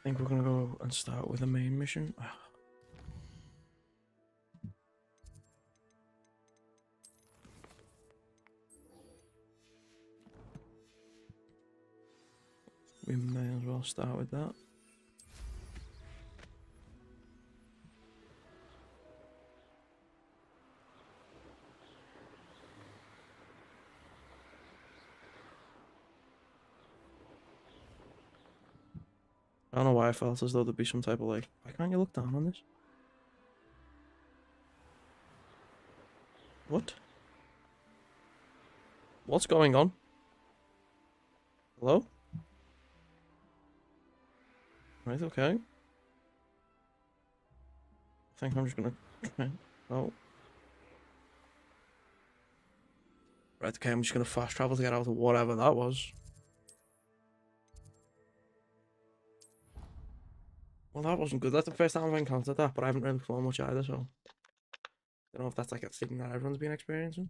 think we're gonna go and start with the main mission. We may as well start with that. I don't know why I felt as though there'd be some type of like, why can't you look down on this? What? What's going on? Hello? Right, okay. I think I'm just gonna try. Oh. Right, okay, I'm just gonna fast travel to get out of whatever that was. Well, that wasn't good. That's the first time I've encountered that, but I haven't really flown much either, so I don't know if that's like a thing that everyone's been experiencing.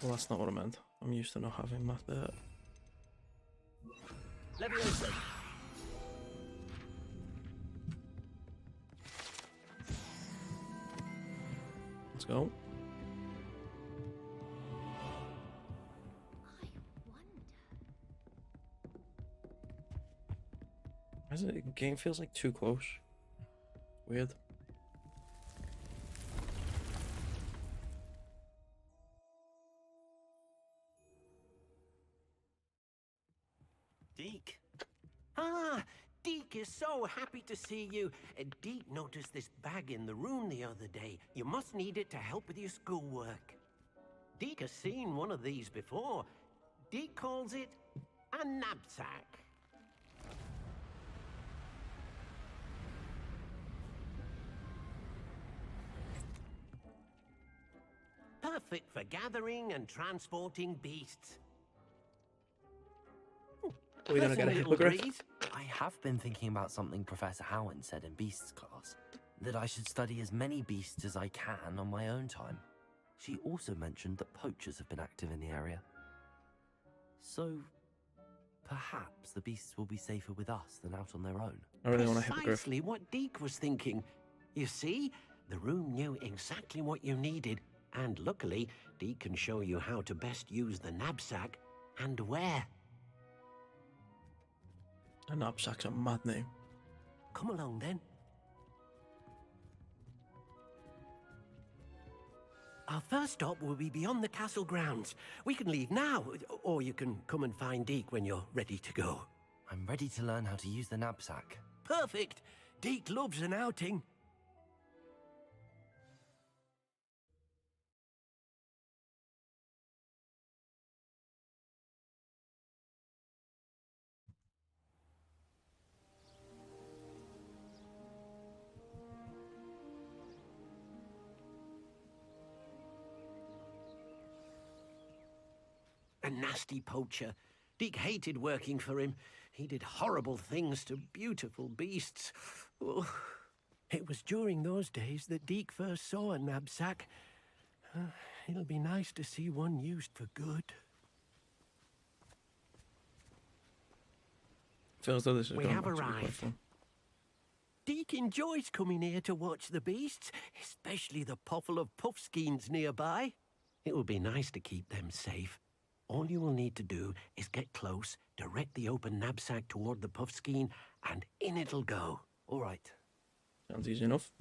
Well, that's not what I meant. I'm used to not having that there. Let's go. Why is it? The game feels like too close. Weird. Deke. Ah, Deke is so happy to see you. Deke noticed this bag in the room the other day. You must need it to help with your schoolwork. Deke has seen one of these before. Deke calls it a knapsack. Perfect for gathering and transporting beasts. Are we gonna get a hippogriff? I have been thinking about something Professor Howard said in Beasts class, that I should study as many beasts as I can on my own time. She also mentioned that poachers have been active in the area. So, perhaps the beasts will be safer with us than out on their own. I really want a hippogriff. Precisely what Deke was thinking. You see, the room knew exactly what you needed, and luckily, Deke can show you how to best use the knapsack and where. A knapsack's a mad name. Come along then. Our first stop will be beyond the castle grounds. We can leave now, or you can come and find Deke when you're ready to go. I'm ready to learn how to use the knapsack. Perfect! Deke loves an outing. A nasty poacher. Deke hated working for him. He did horrible things to beautiful beasts. Oh, it was during those days that Deke first saw a knapsack. It'll be nice to see one used for good. Feels though this is We going have back to be quite arrived. fun. Deke enjoys coming here to watch the beasts, especially the potful of puffskeins nearby. It will be nice to keep them safe. All you will need to do is get close, direct the open knapsack toward the puffskein, and in it'll go. All right. Sounds easy enough.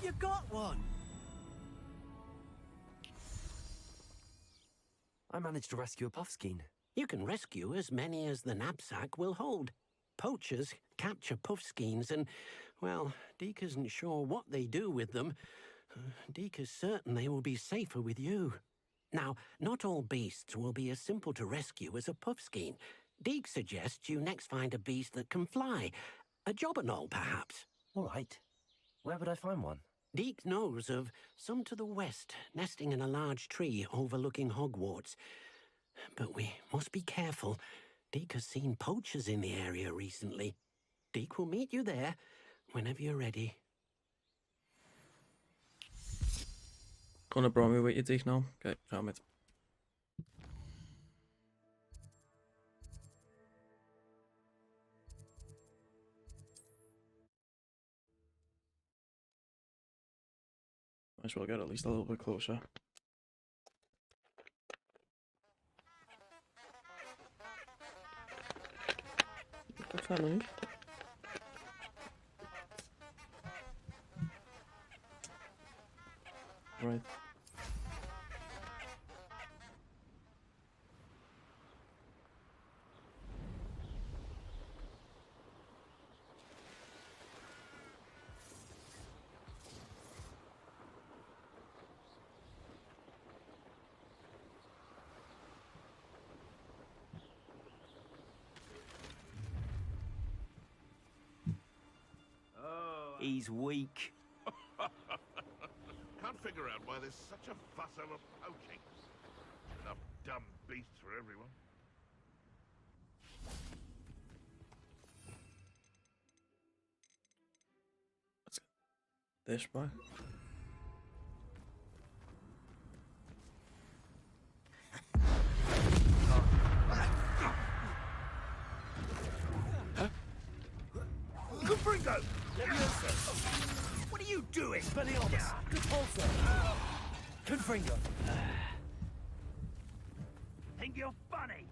You got one! I managed to rescue a puffskein. You can rescue as many as the knapsack will hold. Poachers capture puffskeins and, well, Deke isn't sure what they do with them. Deke is certain they will be safer with you. Now, not all beasts will be as simple to rescue as a puffskein. Deke suggests you next find a beast that can fly. A jobberknoll, perhaps. All right. Where would I find one? Deke knows of some to the west, nesting in a large tree overlooking Hogwarts. But we must be careful. Deke has seen poachers in the area recently. Deke will meet you there whenever you're ready. Gonna bring me with you, Deke, now. Okay, damn it. Might as well get at least a little bit closer. What's that noise? Right. He's weak. Can't figure out why there's such a fuss over poaching. Enough dumb beasts for everyone. Let's get this back. Gringo! What are you doing? Expelliarmus! Repulsor! Confringo! Think you're funny?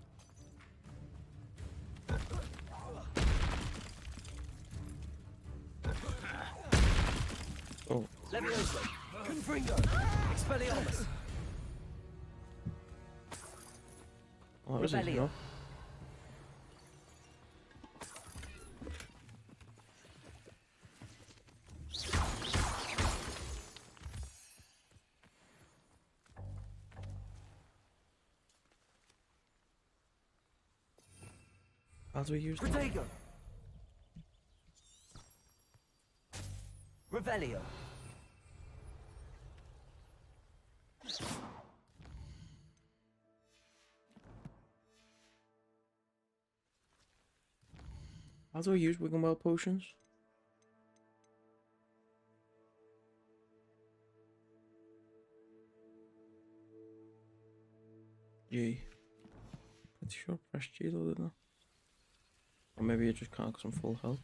Oh, Levioso! Confringo! Expelliarmus! well, that was easy enough. How do we use that? Protego! Revelio! How do I use Wiggenweld potions? G. Pretty sure I pressed G though, didn't I? Or maybe I just can't because I'm full health.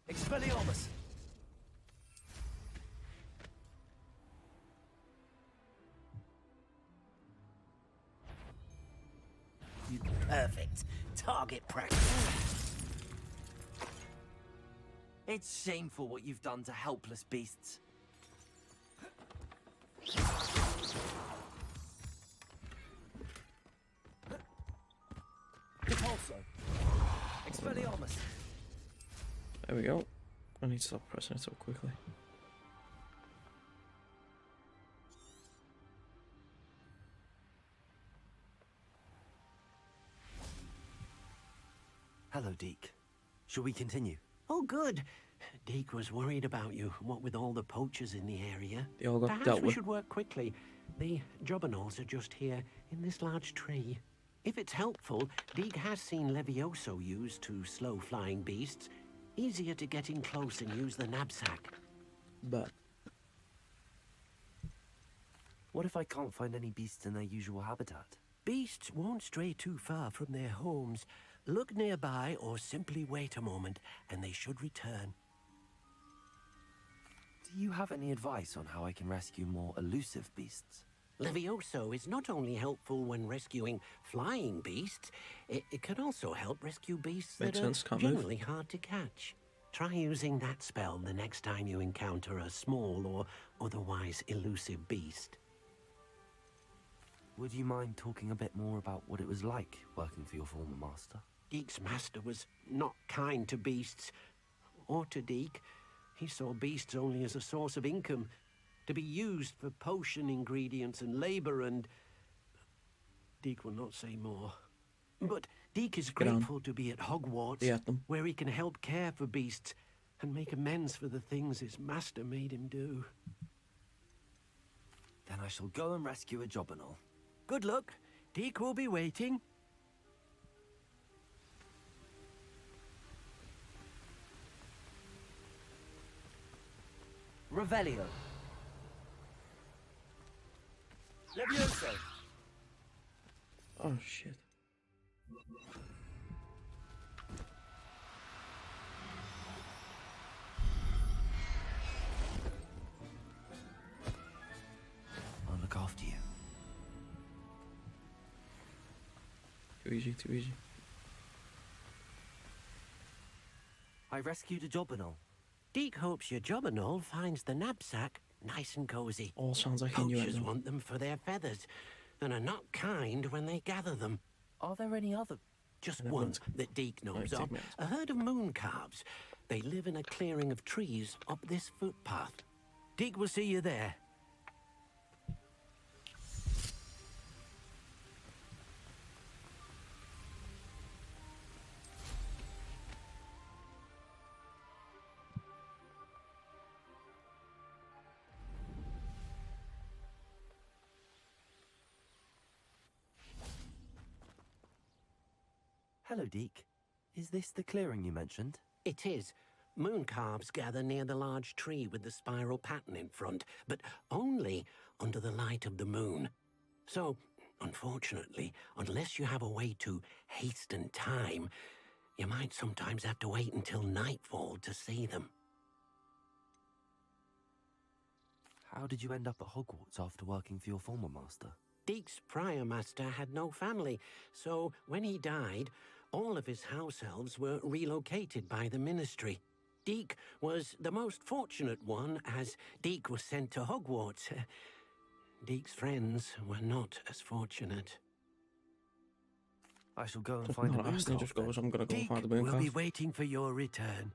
Expelliarmus! Perfect. Target practice. It's shameful what you've done to helpless beasts. Repulso! Expelliarmus! There we go. I need to stop pressing it so quickly. Hello, Deke. Shall we continue? Oh, good. Deke was worried about you, what with all the poachers in the area. They all got Perhaps dealt we with. should work quickly. The jobbernolls are just here, in this large tree. If it's helpful, Deke has seen Levioso used to slow flying beasts. Easier to get in close and use the knapsack. But What if I can't find any beasts in their usual habitat? Beasts won't stray too far from their homes. Look nearby or simply wait a moment, and they should return. Do you have any advice on how I can rescue more elusive beasts? Levioso is not only helpful when rescuing flying beasts, it can also help rescue beasts Makes that sense, are can't move. generally hard to catch. Try using that spell the next time you encounter a small or otherwise elusive beast. Would you mind talking a bit more about what it was like working for your former master? Deke's master was not kind to beasts, or to Deke. He saw beasts only as a source of income, to be used for potion ingredients and labor, and Deke will not say more. But Deke is Get on. grateful to be at Hogwarts, Be at them. where he can help care for beasts and make amends for the things his master made him do. Then I shall go and rescue a Jobberknoll. Good luck. Deke will be waiting. Revelio. Levioso. Oh shit. I'll look after you. Too easy, too easy. I rescued a Jobberknoll. Deke hopes your Jobberknoll finds the knapsack nice and cozy. All sounds like Poachers innuendo. want them for their feathers, and are not kind when they gather them. Are there any other? Just Never one mind. that Deke knows Right, of. take minutes. A herd of moon calves. They live in a clearing of trees up this footpath. Deke will see you there. Hello, Deke. Is this the clearing you mentioned? It is. Moon calves gather near the large tree with the spiral pattern in front, but only under the light of the moon. So, unfortunately, unless you have a way to hasten time, you might sometimes have to wait until nightfall to see them. How did you end up at Hogwarts after working for your former master? Deke's prior master had no family, so when he died, all of his house elves were relocated by the ministry. Deke was the most fortunate one, as Deke was sent to Hogwarts. Deke's friends were not as fortunate. I shall go and Just find a not moon asking, calf just then. goes, I'm gonna go Deke find the moon will be calf. waiting for your return.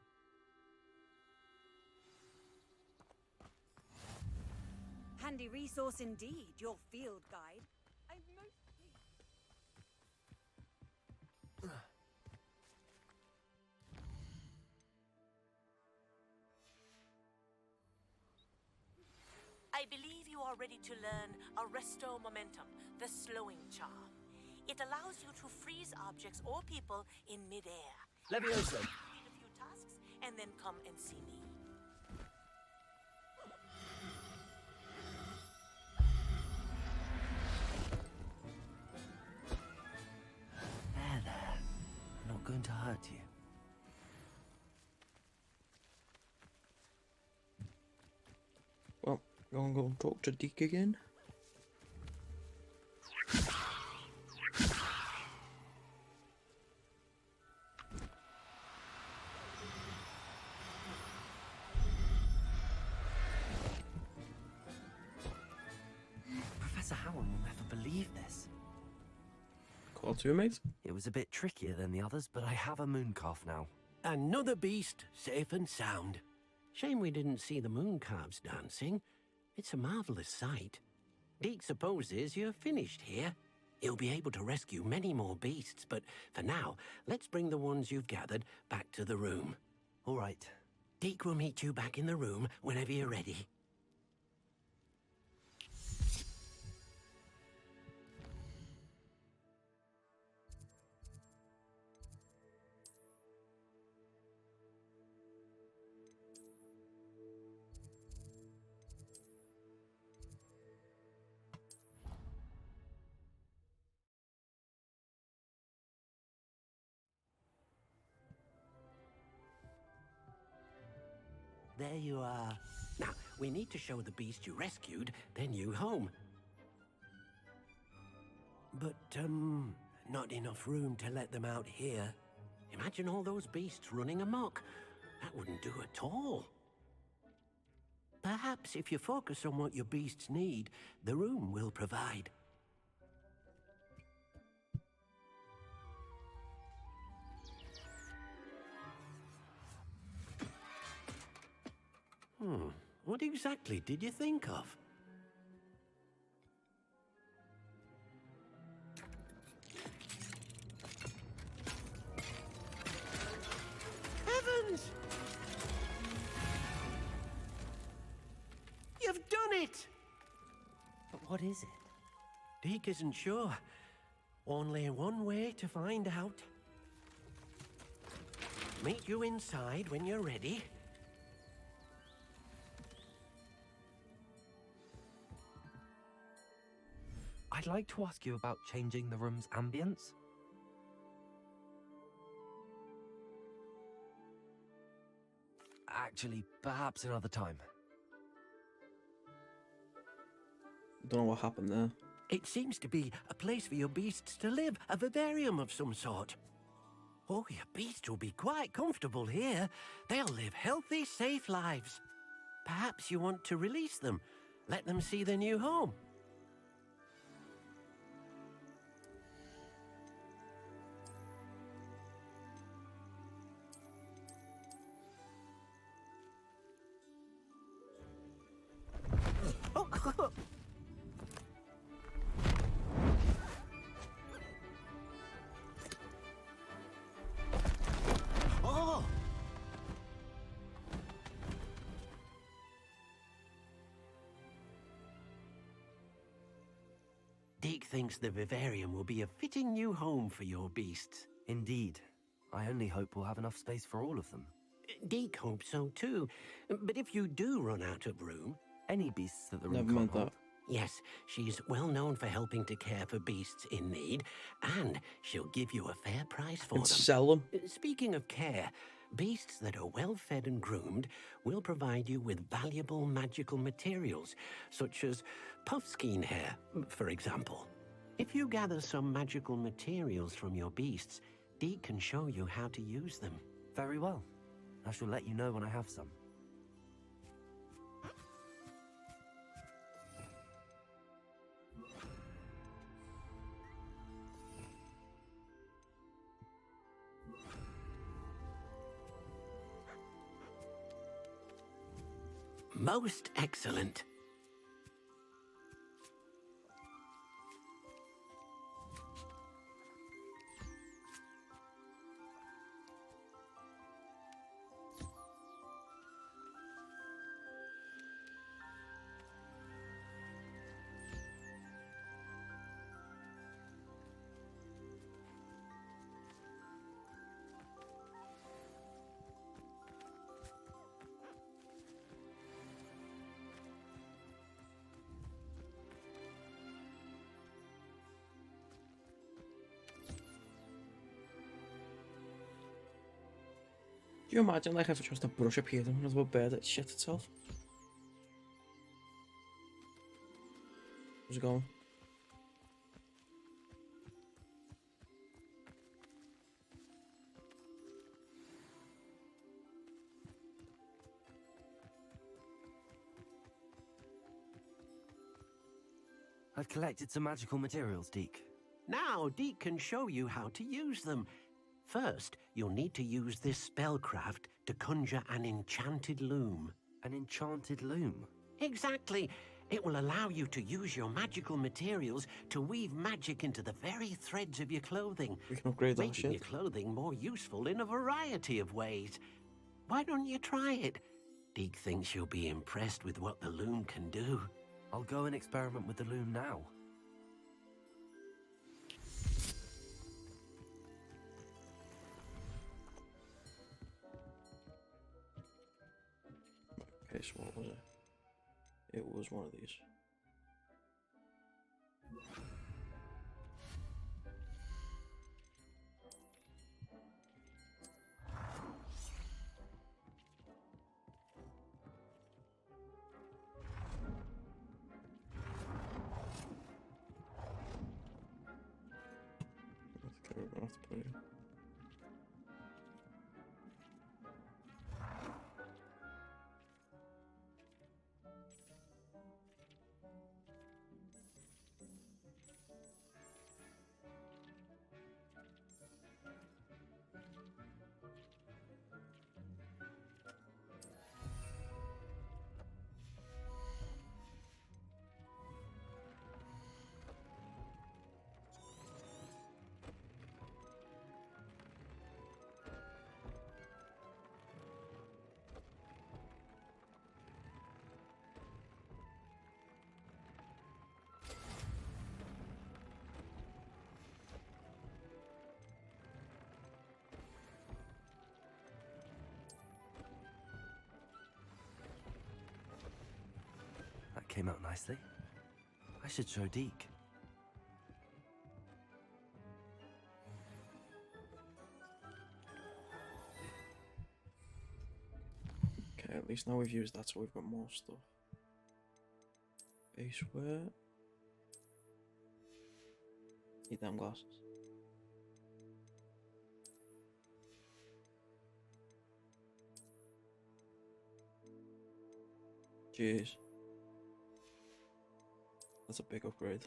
Handy resource indeed, your field guide. I'm most I believe you are ready to learn Arresto Momentum, the slowing charm. It allows you to freeze objects or people in midair. Levioso. Complete a few tasks and then come and see me. There. I'm not going to hurt you. Well, go and talk to Deke again. Professor Howard will never believe this. Call to mates. It was a bit trickier than the others, but I have a moon calf now. Another beast, safe and sound. Shame we didn't see the moon calves dancing. It's a marvelous sight. Deke supposes you're finished here. He'll be able to rescue many more beasts, but for now, let's bring the ones you've gathered back to the room. All right. Deke will meet you back in the room whenever you're ready. There you are. Now, we need to show the beast you rescued, then you home. But, not enough room to let them out here. Imagine all those beasts running amok. That wouldn't do at all. Perhaps if you focus on what your beasts need, the room will provide. What exactly did you think of? Heavens! You've done it! But what is it? Deke isn't sure. Only one way to find out. Meet you inside when you're ready. I'd like to ask you about changing the room's ambience. Actually, perhaps another time. Don't know what happened there. It seems to be a place for your beasts to live, a vivarium of some sort. Oh, your beasts will be quite comfortable here. They'll live healthy, safe lives. Perhaps you want to release them, let them see their new home. Oh! Deke thinks the vivarium will be a fitting new home for your beasts. Indeed. I only hope we'll have enough space for all of them. Deke hopes so too. But if you do run out of room... Any beasts that the room Never can't meant hold. that. Yes, she's well known for helping to care for beasts in need, and she'll give you a fair price for And them. sell them. Speaking of care, beasts that are well fed and groomed will provide you with valuable magical materials, such as puffskein hair, for example. If you gather some magical materials from your beasts, Deke can show you how to use them. Very well. I shall let you know when I have some. Most excellent. Do you imagine like if just a brush appeared and it was a bird that shit itself? How's it going? I've collected some magical materials, Deke. Now, Deke can show you how to use them. First, you'll need to use this spellcraft to conjure an enchanted loom. An enchanted loom. Exactly. It will allow you to use your magical materials to weave magic into the very threads of your clothing, We can upgrade that making your shit. clothing more useful in a variety of ways. Why don't you try it? Deke thinks you'll be impressed with what the loom can do. I'll go and experiment with the loom now. Okay, so what was it? It was one of these. Okay, we're gonna have to put it. came out nicely. I should show Deke. Okay, at least now we've used that, so we've got more stuff. Base wear. Need them glasses. Jeez. That's a big upgrade.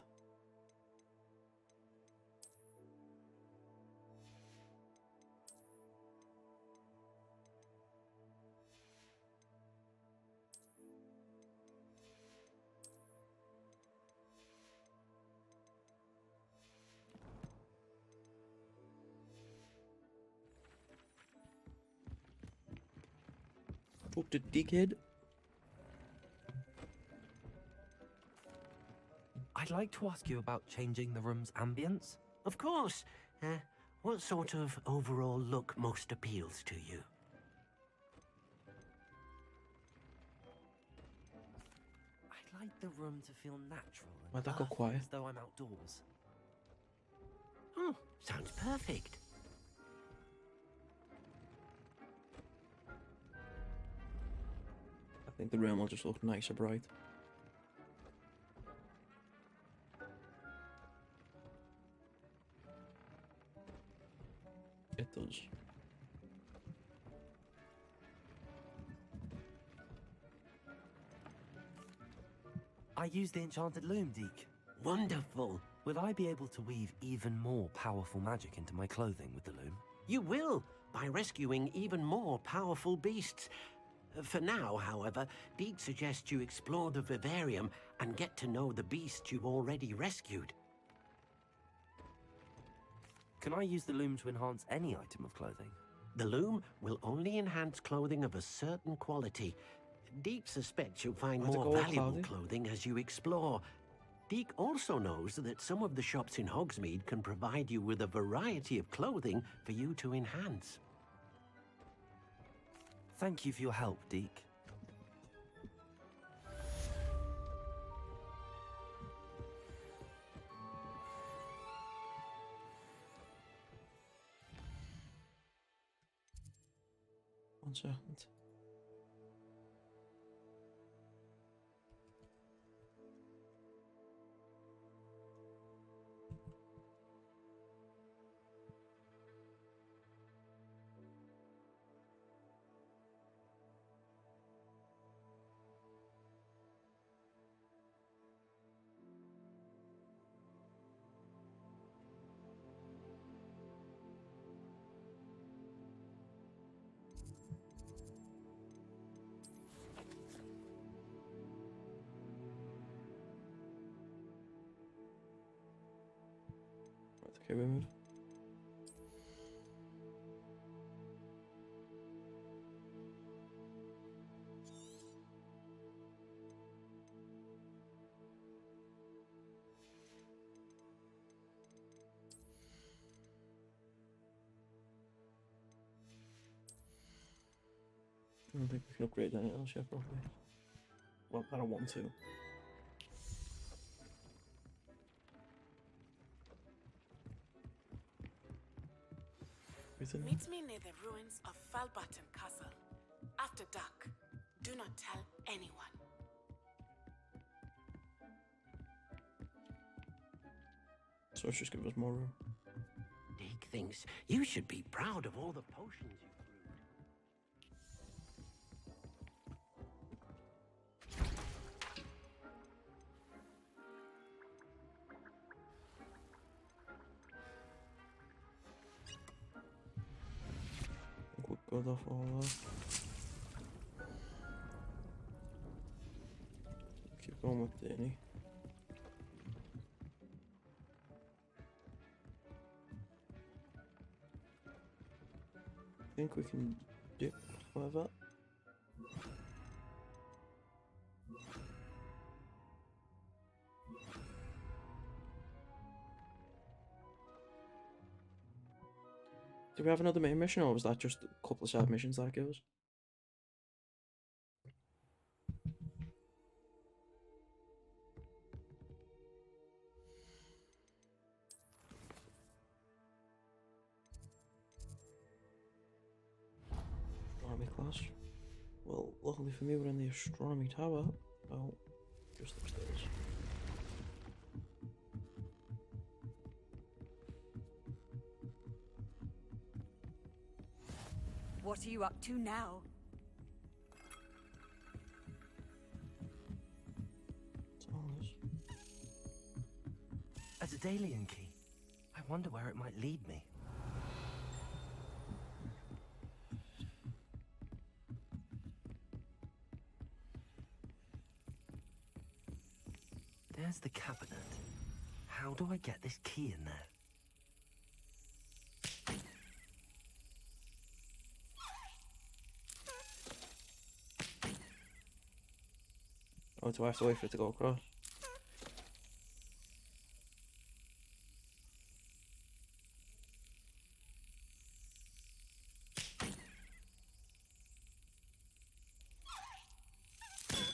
Talk to dickhead. I'd like to ask you about changing the room's ambience. Of course. What sort of overall look most appeals to you? I'd like the room to feel natural and Why'd that go earthy, quiet? as though I'm outdoors. Oh, sounds perfect. I think the room will just look nicer bright. It does. I use the enchanted loom, Deke. Wonderful. Will I be able to weave even more powerful magic into my clothing with the loom? You will, by rescuing even more powerful beasts. For now, however, Deke suggests you explore the vivarium and get to know the beasts you've already rescued. Can I use the loom to enhance any item of clothing? The loom will only enhance clothing of a certain quality. Deke suspects you'll find Why'd it more go all valuable cloudy? clothing as you explore. Deke also knows that some of the shops in Hogsmeade can provide you with a variety of clothing for you to enhance. Thank you for your help, Deke. One second. Okay, we move. I don't think we can upgrade anything else yet, probably. Well, I don't want to. Everything. Meet me near the ruins of Falbaton Castle. After dark. Do not tell anyone. So it's just give us more room. Deke thinks you should be proud of all the potions you've brewed. I think we're good off all that. Keep going with Danny. I think we can dip like that. Do we have another main mission, or was that just a couple of side missions that it gives? Luckily for me, we're in the astronomy tower. Oh, just upstairs. What are you up to now? What's all this? A Daedalian key. I wonder where it might lead me. There's the cabinet. How do I get this key in there? Oh, do I have to wait for it to go across?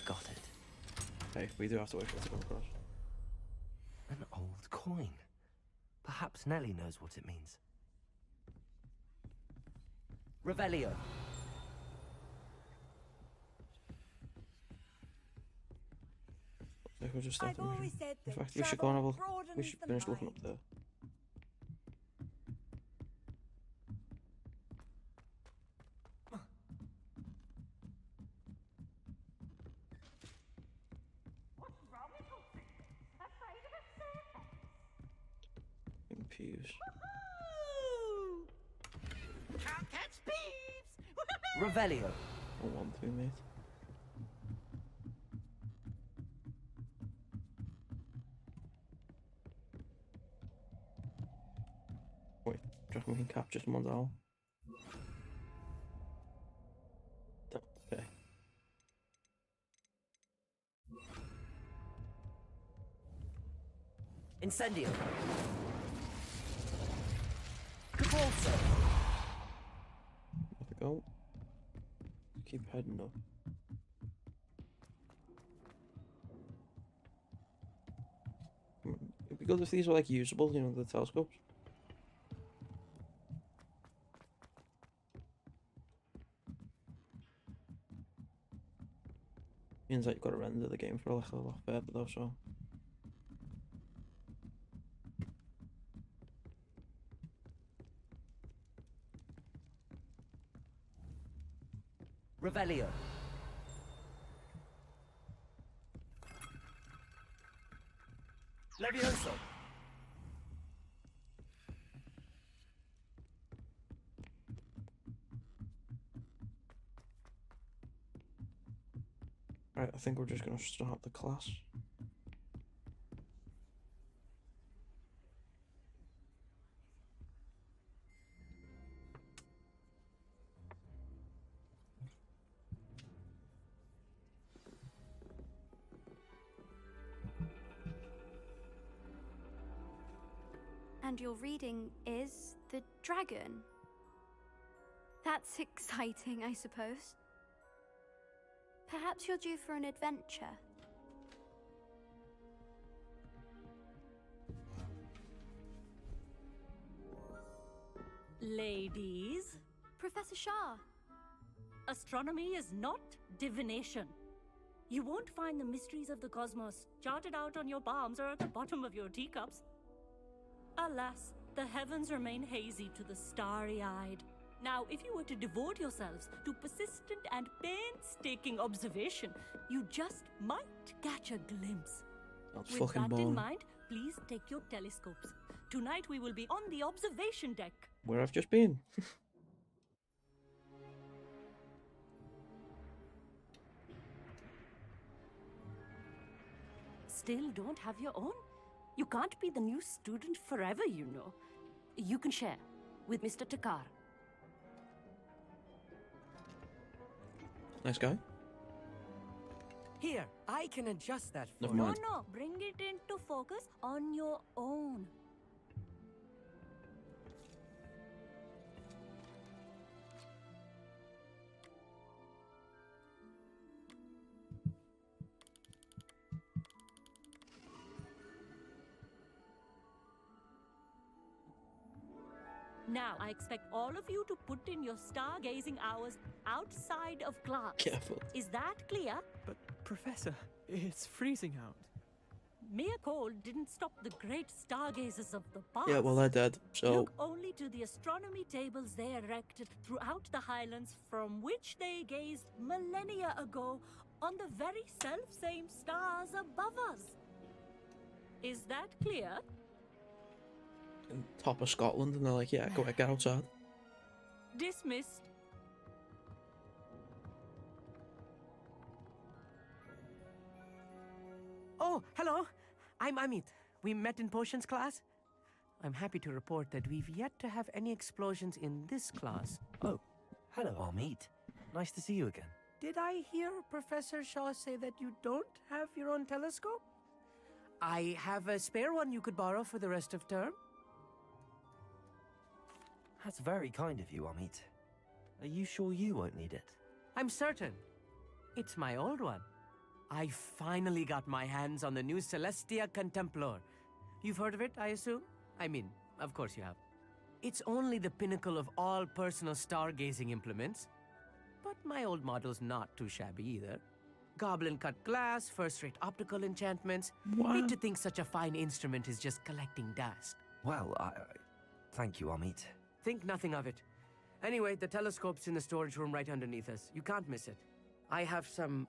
Got it. Okay, we do have to wait for it to go across. An old coin. Perhaps Nellie knows what it means. Revelio. I think we'll just start I've the mission. always said In that fact, we should go and have travel a we broadens should the finish looking up mind. there. Pews. Can't catch thieves! Revelio. I want to, mate. Wait, do you reckon we can capture someone's owl? Okay. Incendio. Cabalso. Off we go. Keep heading up. It'd be good if these were like usable, you know, the telescopes. Means that you've got to render the game for like a lot better though, so. Revelio. Levioso. Right, I think we're just gonna start the class. And your reading is the dragon. That's exciting, I suppose. Perhaps you're due for an adventure. Ladies, Professor Shah. astronomy is not divination. You won't find the mysteries of the cosmos charted out on your palms or at the bottom of your teacups. Alas, the heavens remain hazy to the starry-eyed. Now, if you were to devote yourselves to persistent and painstaking observation, you just might catch a glimpse. That's With fucking that boring. in mind, please take your telescopes. Tonight we will be on the observation deck. Where I've just been. Still don't have your own? You can't be the new student forever, you know. You can share with Mr. Takar. Nice guy. Here, I can adjust that for Never you. mind. No, bring it into focus on your own. Now, I expect all of you to put in your stargazing hours outside of class. Careful. Is that clear? But, Professor, it's freezing out. Mere cold didn't stop the great stargazers of the past. Yeah, well, they're dead, so... Look only to the astronomy tables they erected throughout the Highlands, from which they gazed millennia ago on the very self-same stars above us. Is that clear? In top of Scotland, and they're like, yeah, go ahead, get outside. Dismissed. Oh, hello. I'm Amit. We met in potions class. I'm happy to report that we've yet to have any explosions in this class. Oh, hello, Amit. Nice to see you again. Did I hear Professor Shaw say that you don't have your own telescope? I have a spare one you could borrow for the rest of term. That's very kind of you, Amit. Are you sure you won't need it? I'm certain. It's my old one. I finally got my hands on the new Celestia Contemplar. You've heard of it, I assume? I mean, of course you have. It's only the pinnacle of all personal stargazing implements. But my old model's not too shabby either. Goblin-cut glass, first-rate optical enchantments. What? Hate to think such a fine instrument is just collecting dust. Well, thank you, Amit. Think nothing of it. Anyway, the telescope's in the storage room right underneath us. You can't miss it. I have some,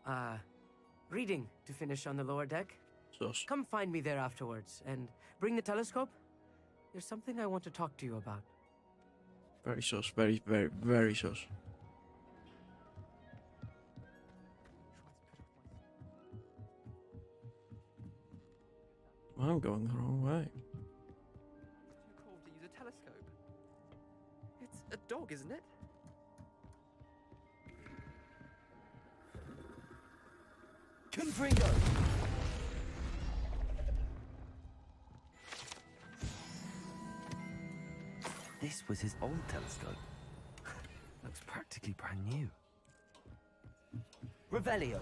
reading to finish on the lower deck. Sus. Come find me there afterwards, and bring the telescope. There's something I want to talk to you about. Very sus. Very, very, very sus. I'm going the wrong way. Too cold to use a telescope. It's a dog, isn't it? Confringo! This was his old telescope. Looks practically brand new. Revelio!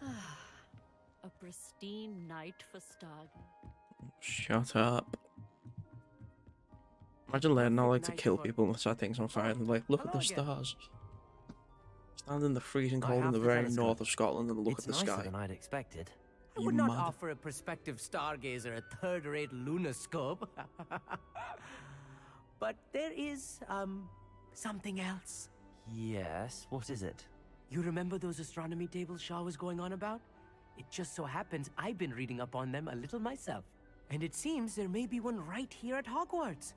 A pristine night for stargazing. Shut up. Imagine learning how like to kill people and set things on fire and like, look at the stars. Stand in the freezing cold in the very north of Scotland and look at the sky. It's nicer than I'd expected. I would not offer a prospective stargazer a third-rate lunoscope. But there is, something else. Yes, what is it? You remember those astronomy tables Shaw was going on about? It just so happens I've been reading up on them a little myself. And it seems there may be one right here at Hogwarts.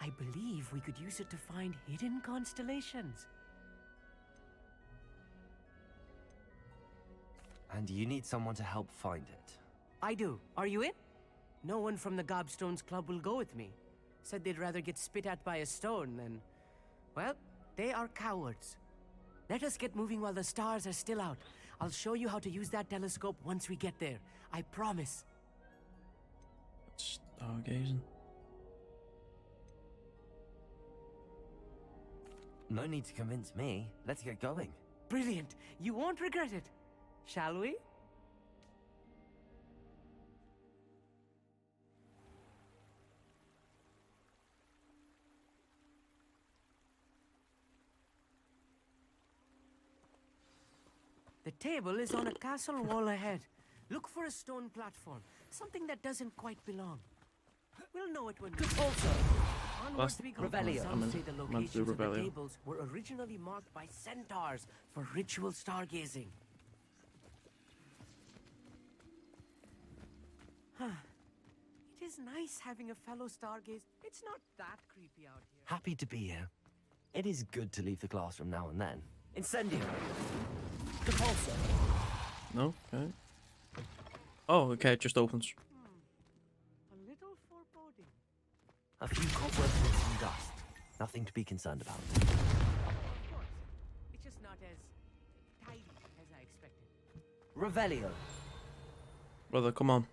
I believe we could use it to find hidden constellations. And you need someone to help find it. I do. Are you in? No one from the Gobstones Club will go with me. Said they'd rather get spit at by a stone than... Well, they are cowards. Let us get moving while the stars are still out. I'll show you how to use that telescope once we get there. I promise. Stargazing. No need to convince me. Let's get going. Brilliant. You won't regret it. Shall we? The table is on a castle wall ahead. Look for a stone platform. Something that doesn't quite belong. We'll know it when we... Also, onwards we go. Revelio. Some say the locations of the tables were originally marked by centaurs for ritual stargazing. It is nice having a fellow stargaze. It's not that creepy out here. Happy to be here. It is good to leave the classroom now and then. Incendio! Repulsor! No? Okay. Oh, okay, it just opens. A little foreboding. A few cobwebs and some dust. Nothing to be concerned about. Of course. It's just not as tidy as I expected. Revelio! Brother, come on.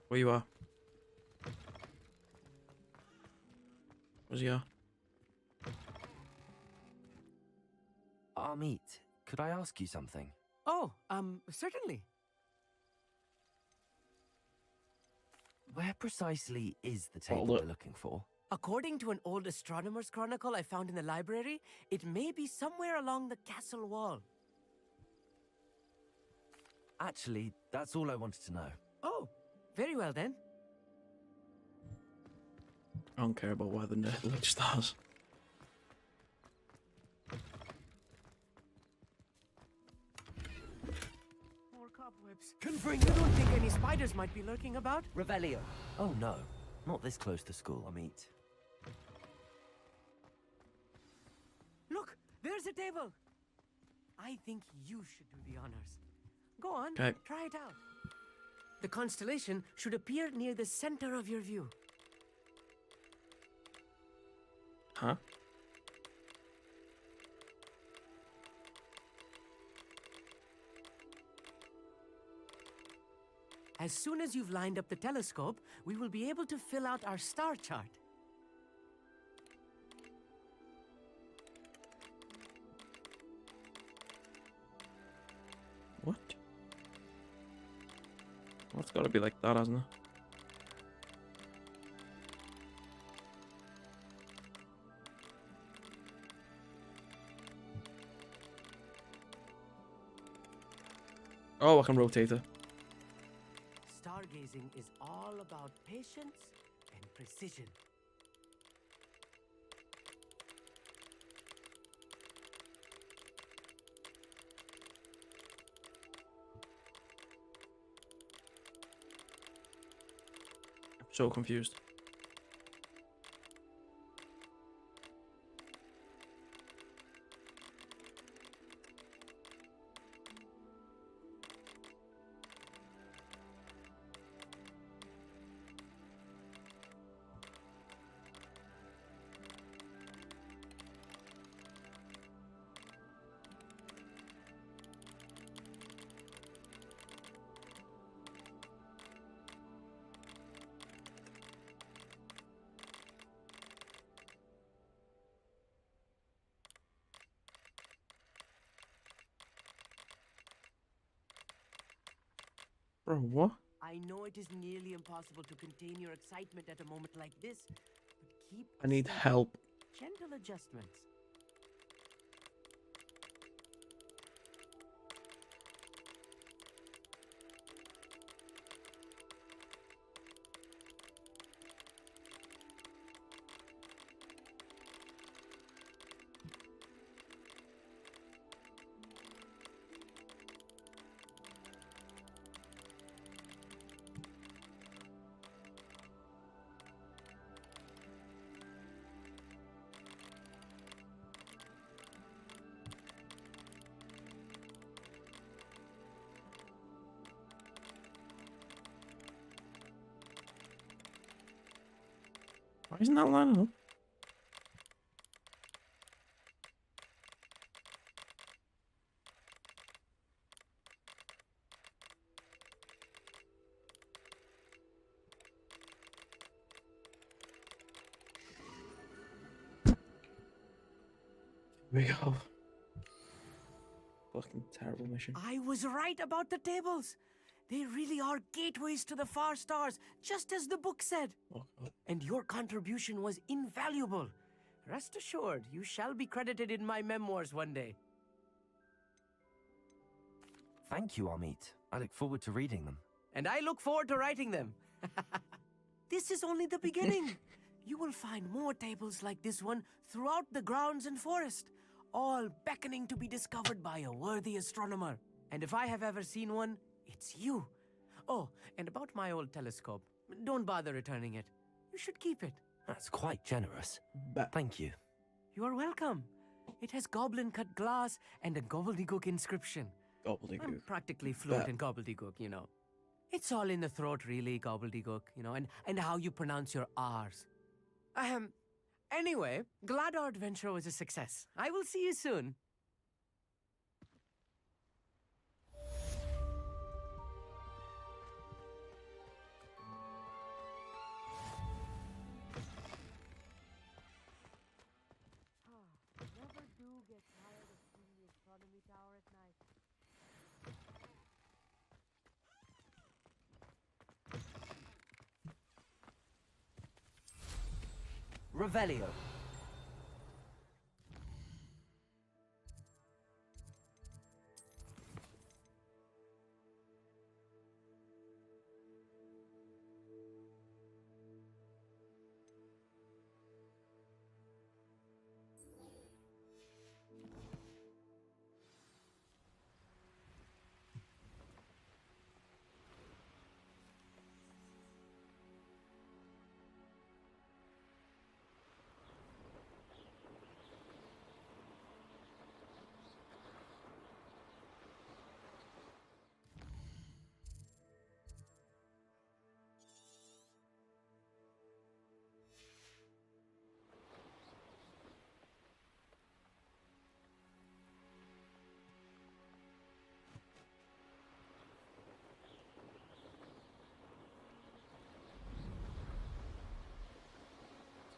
Where you are? Where's he at? Amit, could I ask you something? Oh, certainly. Where precisely is the table we're looking for? According to an old astronomer's chronicle I found in the library, it may be somewhere along the castle wall. Actually, that's all I wanted to know. Oh, very well then. I don't care about weather, like stars. More cobwebs. Confirm you don't think any spiders might be lurking about? Revelio. Oh no, not this close to school, Amit. Look, there's a table. I think you should do the honors. Go on, Okay. try it out. The constellation should appear near the center of your view. Huh? As soon as you've lined up the telescope, we will be able to fill out our star chart. What? Well, it's got to be like that, hasn't it? Oh, I can rotate it. Stargazing is all about patience and precision. I'm so confused. Bro, what? I know it is nearly impossible to contain your excitement at a moment like this, but keep I need steady. help. Gentle adjustments. Why isn't that lining up? Here we go. Fucking terrible mission. I was right about the tables. They really are gateways to the far stars, just as the book said. Oh, God. And your contribution was invaluable. Rest assured, you shall be credited in my memoirs one day. Thank you, Amit. I look forward to reading them. And I look forward to writing them. This is only the beginning. You will find more tables like this one throughout the grounds and forest, all beckoning to be discovered by a worthy astronomer. And if I have ever seen one, it's you. Oh, and about my old telescope. Don't bother returning it. You should keep it. That's quite generous. Thank you. You are welcome. It has goblin-cut glass and a gobbledygook inscription. Gobbledygook. I'm practically fluent Bet. in gobbledygook, you know. It's all in the throat, really, gobbledygook, you know, and how you pronounce your R's. Anyway, glad our adventure was a success. I will see you soon. Never do get tired of seeing the astronomy tower at night. Revelio.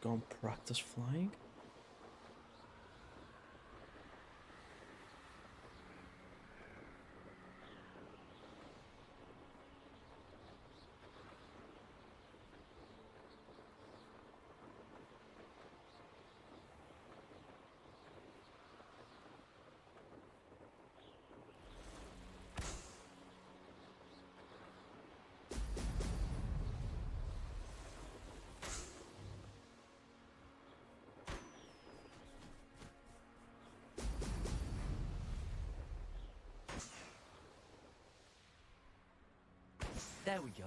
Go and practice flying. There we go.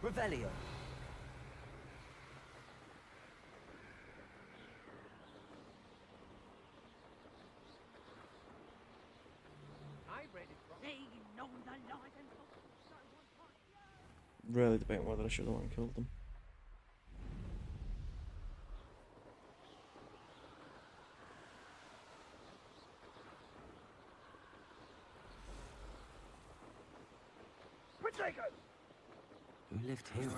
Revelio. I read it wrong. They know the Lord and Really debating whether I should have went and killed them. Who lived here?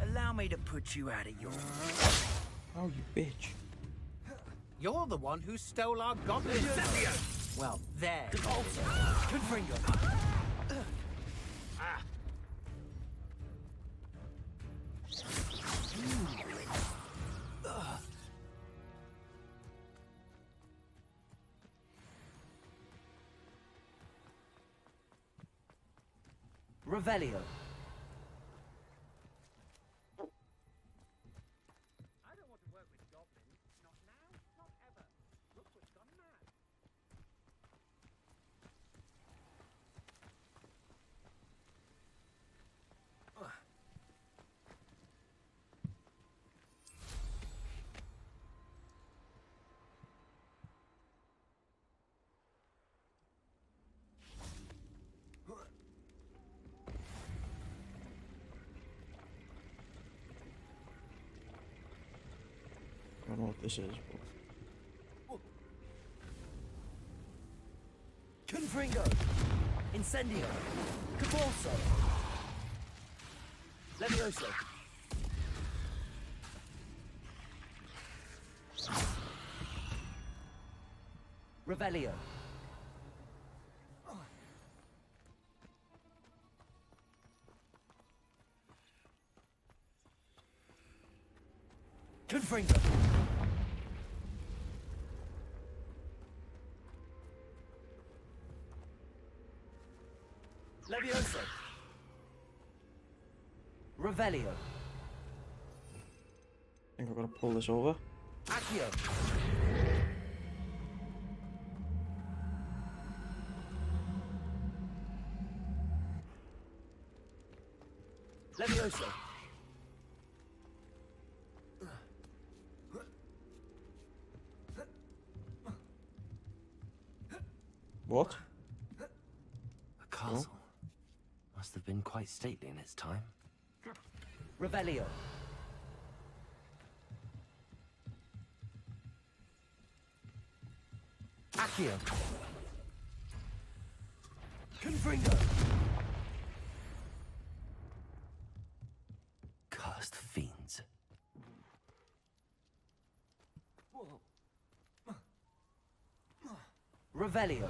Allow me to put you out of your... Oh, you bitch. You're the one who stole our goblin. Well, there. Confringo. Revelio. I don't want to work with goblins. Not now, not ever. Rookwood's gone mad. I don't know what this is, but... Confringo. Incendio. Caborso. Levioso. Revelio. Confringo. Levioso. Revelio. I think I've got to pull this over. Accio. Levioso. What? A castle. Must have been quite stately in its time. Revelio. Accio. Confringo! Cursed fiends. Revelio.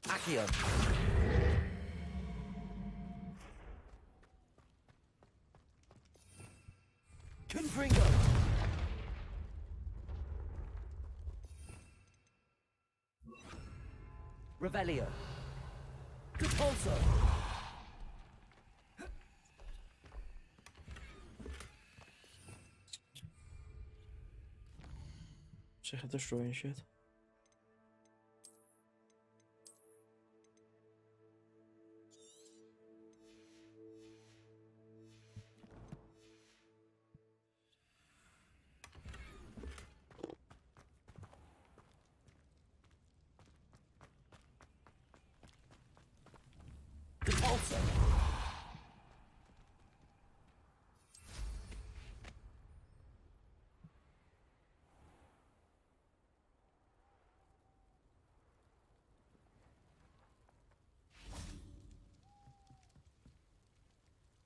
Accio. Confringo. Revelio. Repulso. Sick of destroying shit. Repulso.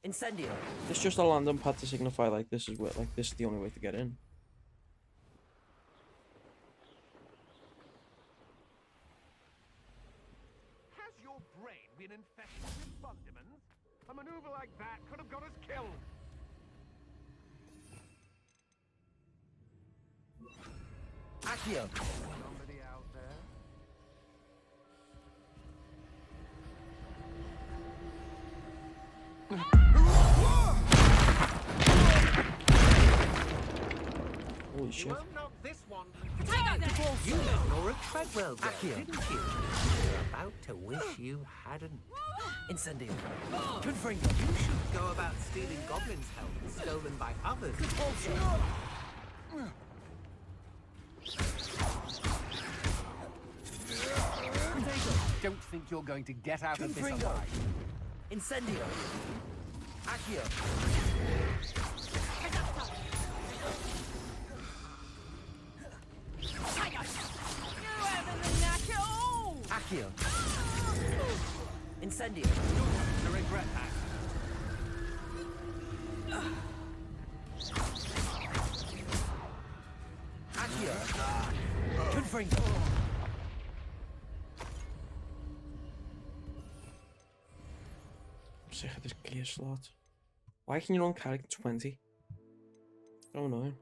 Incendio. It's just a landing pad to signify like this is where this is the only way to get in. Has your brain been infested with bug demons? A maneuver like that could have got us killed. Accio. Somebody out there? Holy shit. You won't knock this one. You let Laura Treadwell go, didn't you? You're about to wish you hadn't. Incendio. Confringo. You should go about stealing goblins' helmets stolen by others. Don't think you're going to get out of this Confringo. alive. Incendio. Accio. Accio. Incendio. To regret that. Accio. Confringo. I'm sick of this gear slot. Why can you only carry 20? So annoying.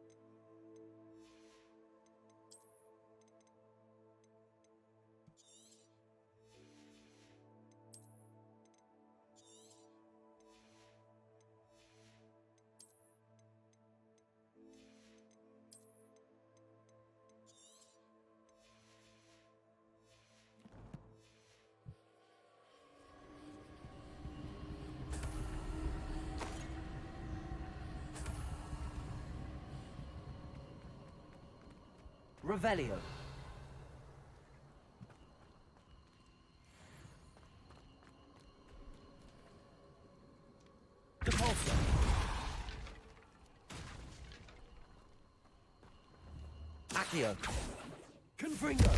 Revelio. Repulso. Accio. Confringo.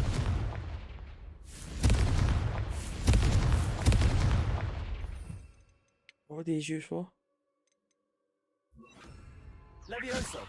What are these used for? Levioso.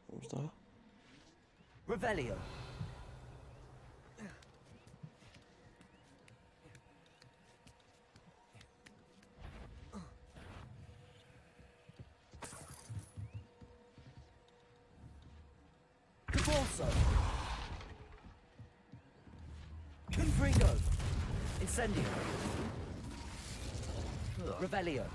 What was that? Revelio. Confringo. Incendio. Revelio.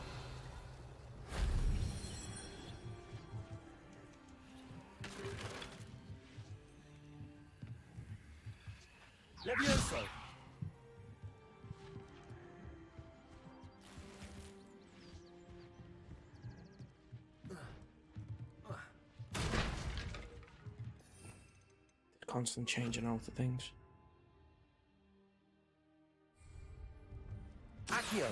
Levioso. Constant changing out of things. Accio.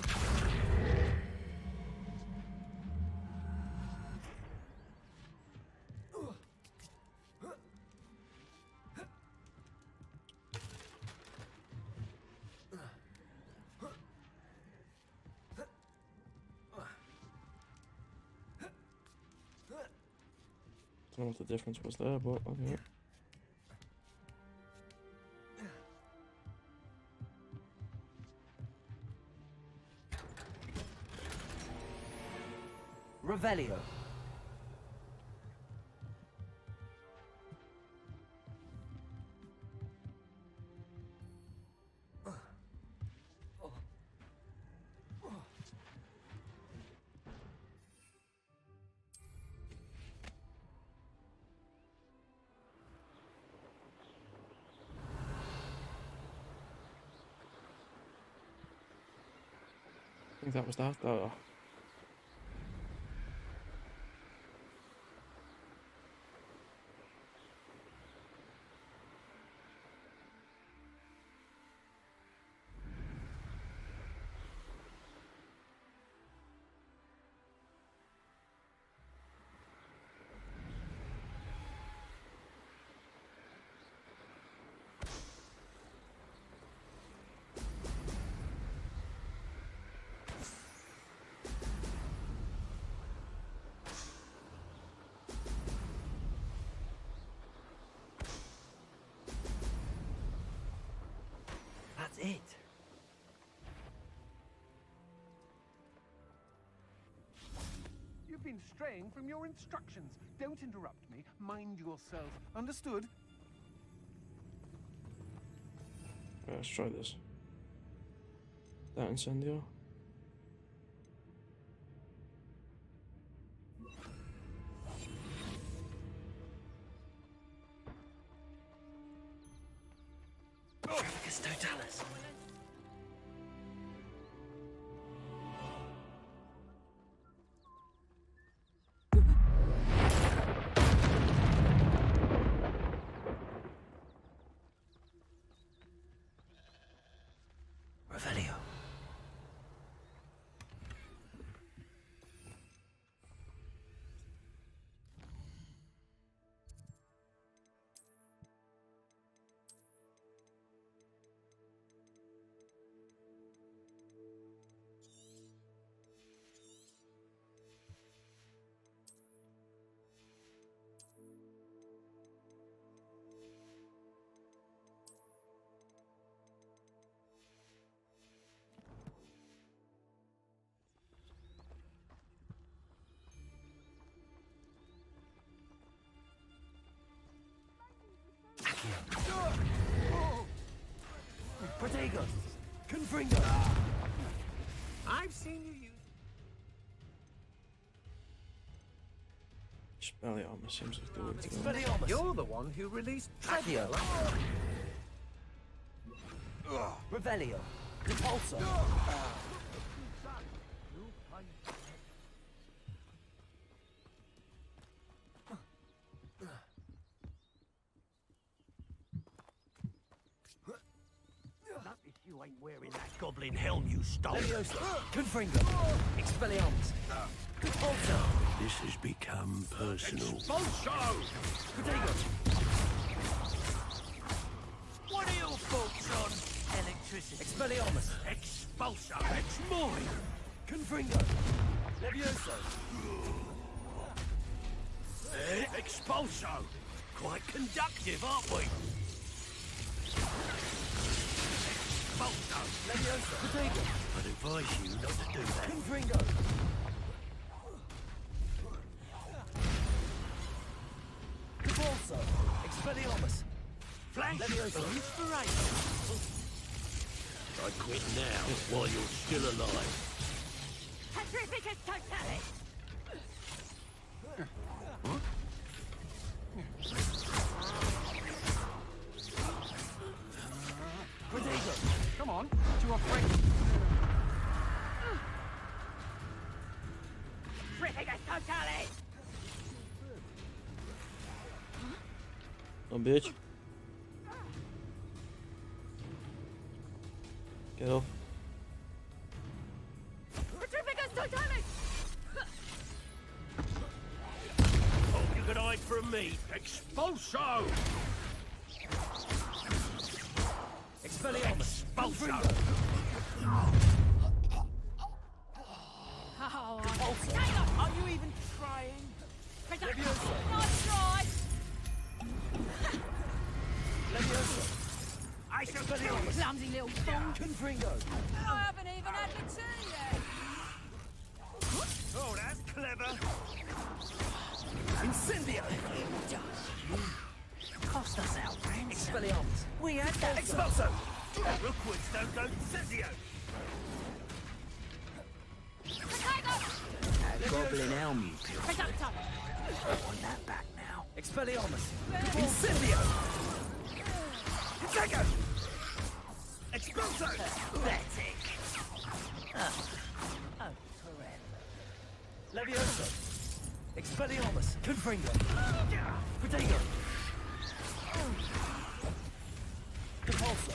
Don't know what the difference was there, but okay. Revelio. I think that was that though. That's it. You've been straying from your instructions. Don't interrupt me. Mind yourself. Understood? Right, let's try this. That incendio. Trafficus totalis. Revelio. Protego! Confringo! I've seen you use... Expelliarmus seems like the way to go. Expelliarmus! You're the one who released Accio! Revelio! Repulsor! Not if you ain't wearing that goblin helm you stole. Levioso! Confringo! Expelliarmus! Repulsor! This has become personal. Protego! What are your thoughts on electricity? Expelliarmus! Expulso! It's mine! Confringo! Levioso! Expulso! Quite conductive, aren't we? Expulso! Levioso! Protego! I'd advise you not to do that. Confringo! Repulsor! Expelliarmus! Flank! Levioso! Inspiration! I quit now while you're still alive. Petrificus totalis! Come on, to a break. Petrificus totalis! Oh, bitch. Get off. Petrificus totalis! Oh, you can hide from me. Expulso! Expelliarmus! Expulso! Oh, Are you even trying? nice try! I shall Expelliarmus! Clumsy little fool! Confringo! I haven't even had my tea yet! Oh, that's clever! Incendio! Cost us our friends. Expelliarmus! We had that. Expulso! Rookwood don't go incendio! Goblin elm, you pure. Reductor! I want that back now. Expelliarmus! Incendio! Take it! Expulso! Pathetic! Levioso! Expelliarmus! Confringo! Protego! Compulso!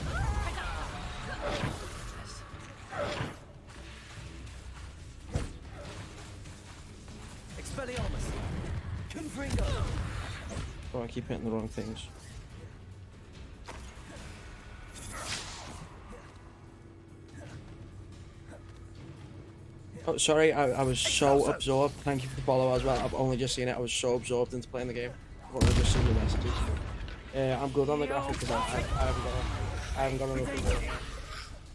Expelliarmus! Confringo! Oh, I keep hitting the wrong things. Oh, sorry, I was so absorbed. Thank you for the follow as well. I've only just seen it. I was so absorbed into playing the game. I've only just seen the messages. I'm good on the graphics because I haven't got enough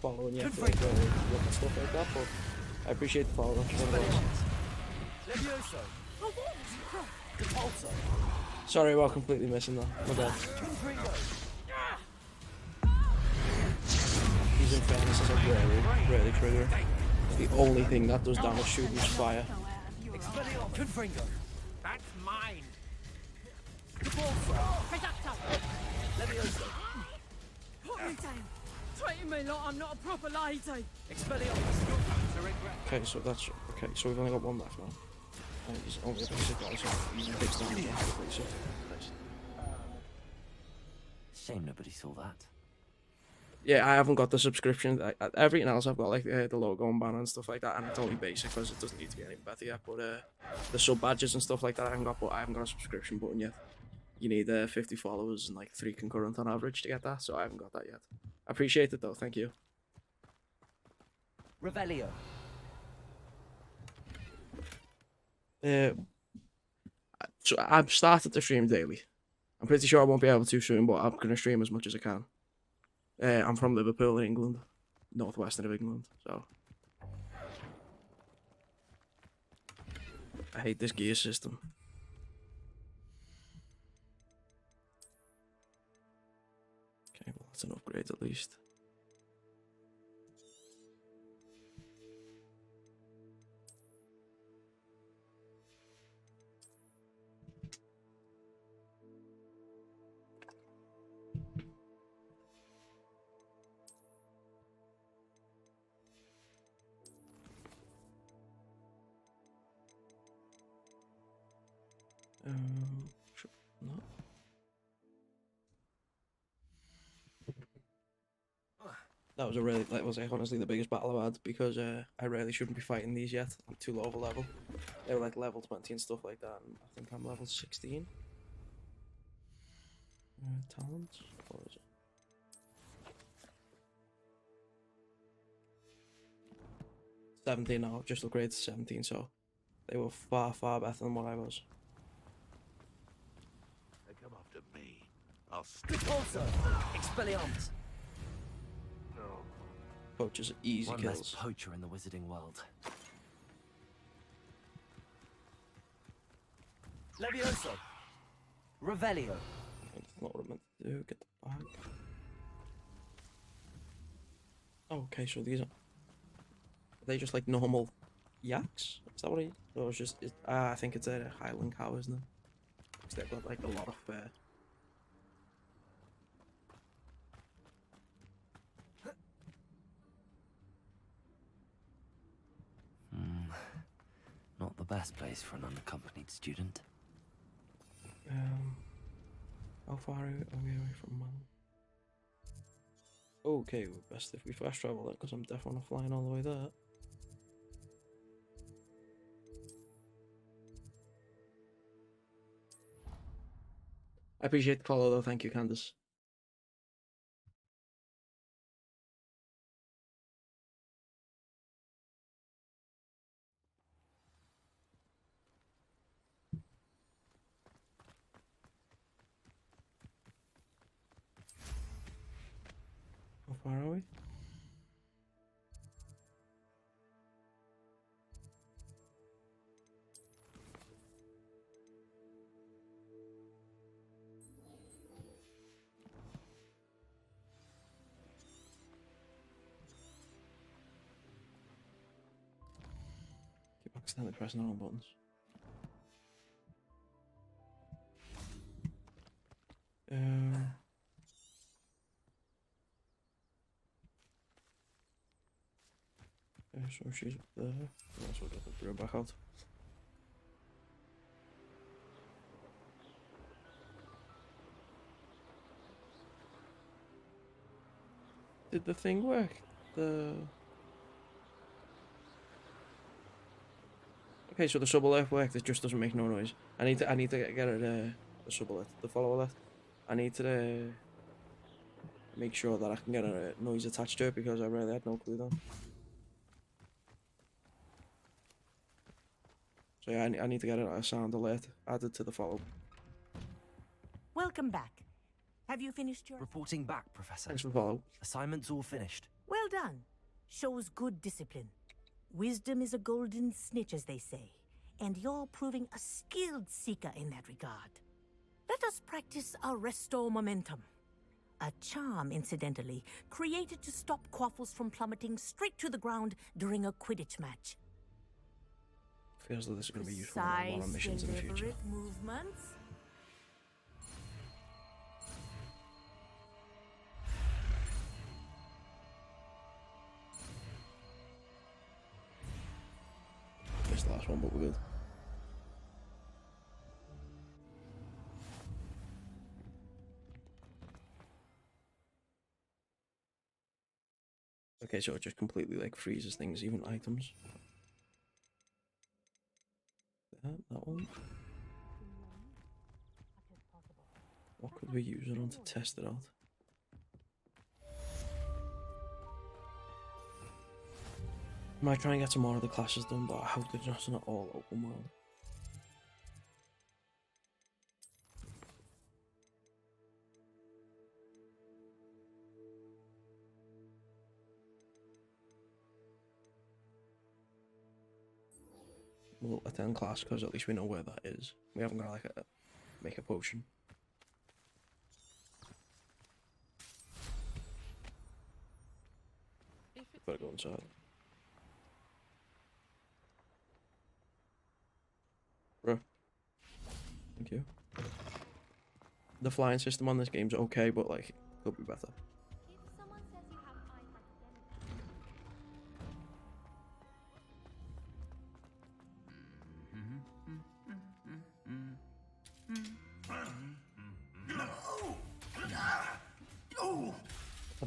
following yet to like, look at stuff like that, but I appreciate the follow. Levioso! Compulso! Sorry about completely missing that. My bad. These in fairness is like really triggering. The only thing that does damage shooting is fire. Confringo! That's mine! Reductor! Levioso! Treating me like I'm not a proper lady! Expelliarmus! Okay, so that's okay. So we've only got one left now. And he's only a basic guy, so he takes damage on the basic. Nice. Shame nobody saw that. Yeah, I haven't got the subscription. Everything else I've got like the logo and banner and stuff like that, and it's only basic because it doesn't need to be any better yet. But the sub badges and stuff like that I haven't got, but I haven't got a subscription button yet. You need 50 followers and like 3 concurrent on average to get that, so I haven't got that yet. I appreciate it though, thank you. Revelio! So I've started to stream daily. I'm pretty sure I won't be able to soon, but I'm gonna stream as much as I can. I'm from Liverpool in England, northwestern of England, so I hate this gear system. Okay, well that's an upgrade at least. Sure, no. That was a really, that was like honestly the biggest battle I've had because I really shouldn't be fighting these yet. I'm too low of a level. They were like level 20 and stuff like that, and I think I'm level 16. Talents? What is it? Now, just upgraded to 17, so they were far better than what I was. They come after me. I'll Compulso! Expelliarmus! Poachers are easy One kills. less poacher in the wizarding world. Levioso! Revelio! That's not what I meant to do. Get the bag. Okay, so these are they just like normal yaks? Is that what he? Or it's just? I think it's a Highland cow, isn't it? 'Cause they've got like a lot of fur. Not the best place for an unaccompanied student. How far are we away from Man? Okay, well, best if we fast travel that, because I'm definitely not flying all the way there. I appreciate the follow though, thank you, Candace. How far are we? Keep accidentally pressing the wrong buttons. So she's up there. Also get the brew back out. Did the thing work? Okay, so the sub alert worked. It just doesn't make no noise. I need to get it the sub alert, the follow alert. I need to make sure that I can get a noise attached to it because I really had no clue then. So yeah, I need to get a sound alert added to the follow. Welcome back. Have you finished your... Reporting back, Professor. Thanks for the follow. Assignment's all finished. Well done. Shows good discipline. Wisdom is a golden snitch, as they say, and you're proving a skilled seeker in that regard. Let us practice Arresto Momentum. A charm, incidentally, created to stop quaffles from plummeting straight to the ground during a Quidditch match. Feels like this is going to be useful on a lot of missions in the future. Deliberate movements. Missed the last one, but we're good. Okay, so it just completely like freezes things, even items. That one. What could we use it on to test it out? Might try and get some more of the classes done, but I hope they're just not all open world. We'll attend class because at least we know where that is. We haven't got to like make a potion. Better go inside. Bruh. Thank you. The flying system on this game's okay, but like, could be better.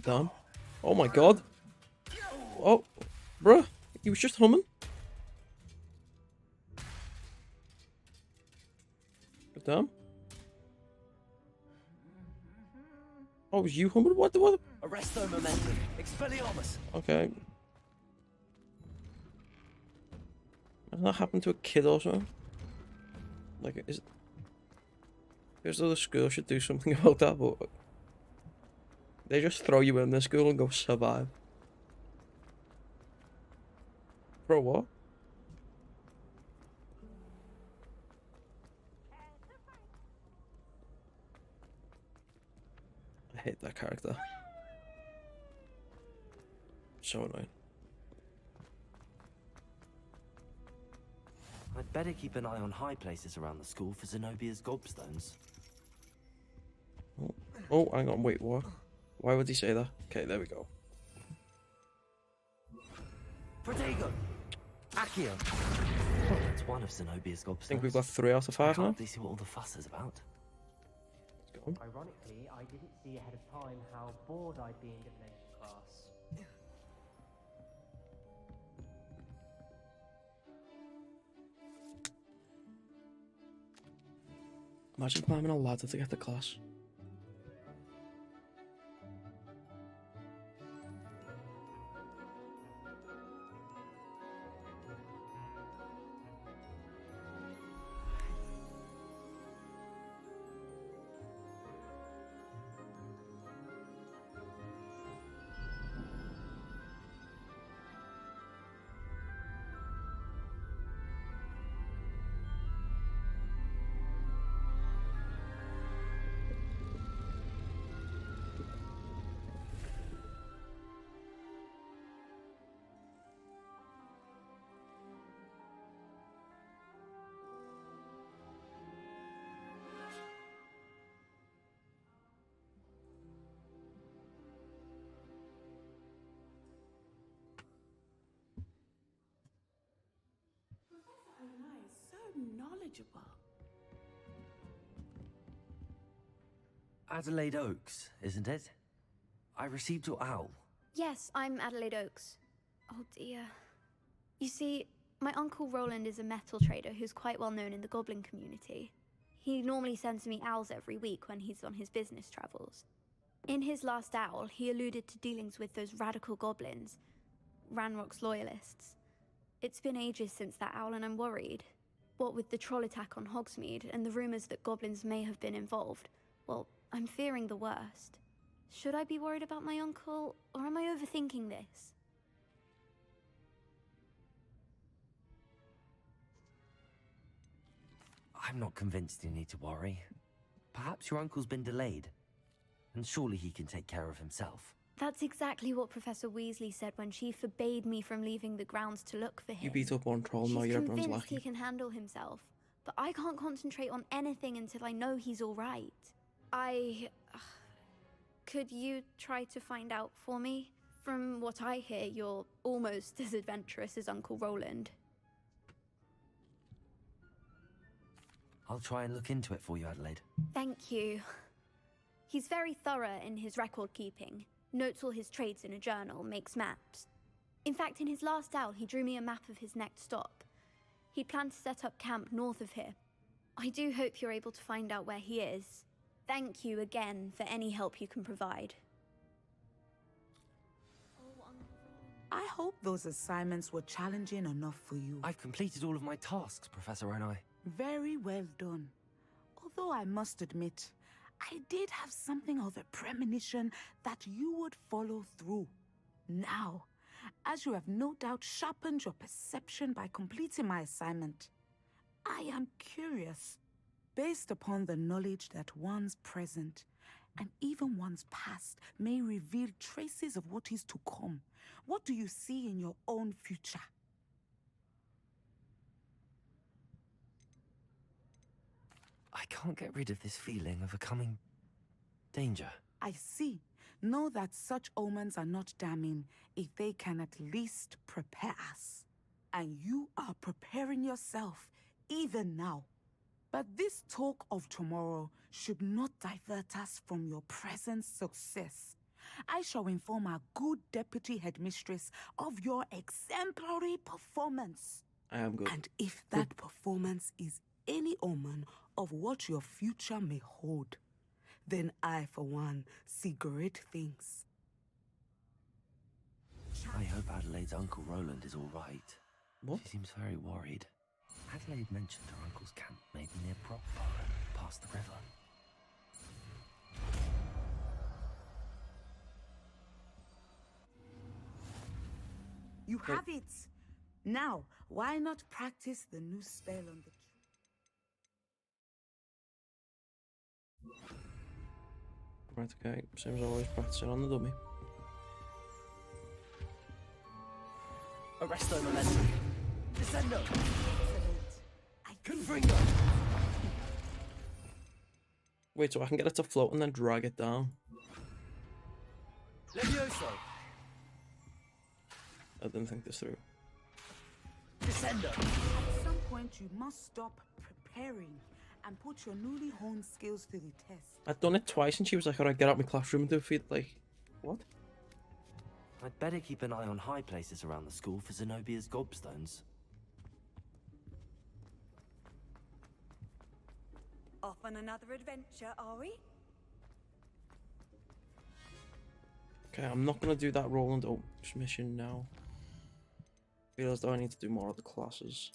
Damn. Oh my god. Oh, bruh. He was just humming. Damn. Oh, was you humming? What? Arresto Momentum. Expelliarmus. Okay. Hasn't that happened to a kid or something? Like, is it... Feels though the school should do something about that, but... They just throw you in the school and go survive. For what? I hate that character. So annoying. I'd better keep an eye on high places around the school for Zenobia's gobstones. Oh, hang on, wait, what? Why would he say that? Okay, there we go. Protego! Accio! Oh, that's one of Zenobia's gobstones. I think we've got 3 out of 5 now. They see what all the fuss is about. Let's go. Ironically, I didn't see ahead of time how bored I'd be in divination class. Imagine climbing a ladder to get to class. Knowledgeable. Adelaide Oaks, isn't it? I received your owl. Yes, I'm Adelaide Oaks. Oh dear. You see, my uncle Roland is a metal trader who's quite well known in the goblin community. He normally sends me owls every week when he's on his business travels. In his last owl, he alluded to dealings with those radical goblins, Ranrock's loyalists. It's been ages since that owl and I'm worried. What with the troll attack on Hogsmeade and the rumors that goblins may have been involved, well, I'm fearing the worst. Should I be worried about my uncle, or am I overthinking this? I'm not convinced you need to worry. Perhaps your uncle's been delayed, and surely he can take care of himself. That's exactly what Professor Weasley said when she forbade me from leaving the grounds to look for him. You beat up one troll, now She's you're everyone's convinced lucky. he can handle himself, but I can't concentrate on anything until I know he's all right. Could you try to find out for me? From what I hear, you're almost as adventurous as Uncle Roland. I'll try and look into it for you, Adelaide. Thank you. He's very thorough in his record keeping. Notes all his trades in a journal, makes maps. In fact, in his last owl, he drew me a map of his next stop. He'd planned to set up camp north of here. I do hope you're able to find out where he is. Thank you again for any help you can provide. I hope those assignments were challenging enough for you. I've completed all of my tasks, Professor Onai. Very well done. Although I must admit, I did have something of a premonition that you would follow through. Now, as you have no doubt sharpened your perception by completing my assignment, I am curious, based upon the knowledge that one's present and even one's past may reveal traces of what is to come. What do you see in your own future? I can't get rid of this feeling of a coming danger. I see. Know that such omens are not damning if they can at least prepare us. And you are preparing yourself, even now. But this talk of tomorrow should not divert us from your present success. I shall inform our good deputy headmistress of your exemplary performance. I am good. And if that performance is any omen of what your future may hold, then I, for one, see great things. I hope Adelaide's Uncle Roland is all right. What? She seems very worried. Adelaide mentioned her uncle's camp may be near Brockborough, past the river. You have it! Now, why not practice the new spell on the Right, okay. Same as always, practicing on the dummy. Arresto momentum. Descendo. Confringo. Wait, so I can get it to float and then drag it down. Levioso. I didn't think this through. Descendo. At some point, you must stop preparing and put your newly honed skills to the test. I'd done it twice and she was like, alright, get out my classroom and do a feed. Like, what? I'd better keep an eye on high places around the school for Zenobia's gobstones. Off on another adventure, are we? Okay, I'm not gonna do that Roland Oaks mission now. I feel as though I need to do more of the classes.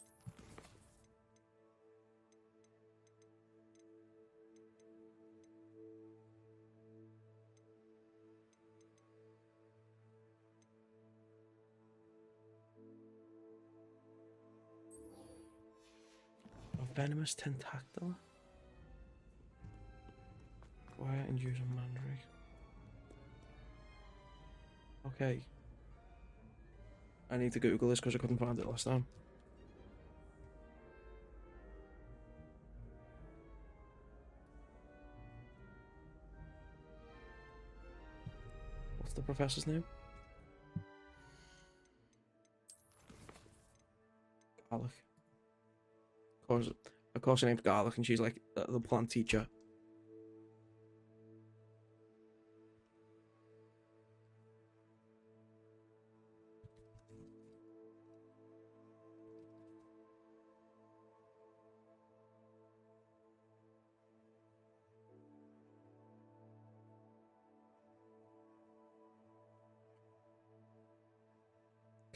A venomous tentacula. Quiet and use a mandrake. Okay. I need to Google this because I couldn't find it last time. What's the professor's name? Garlic. Of course her name's Garlic and she's like the plant teacher.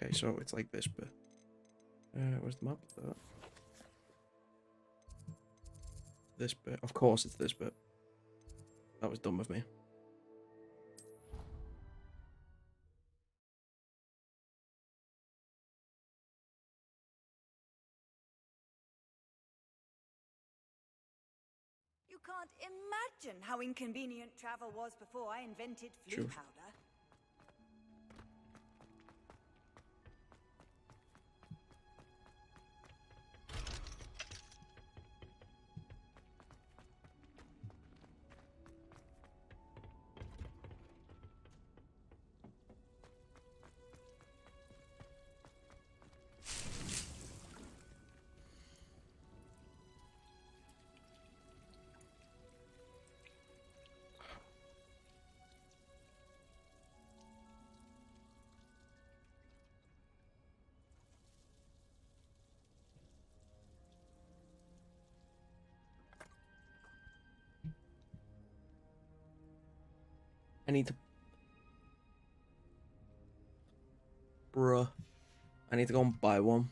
Okay, so it's like this bit. Where's the map? This bit. Of course it's this bit. That was dumb of me. You can't imagine how inconvenient travel was before I invented flu Sure. powder. I need to... Bruh. I need to go and buy one.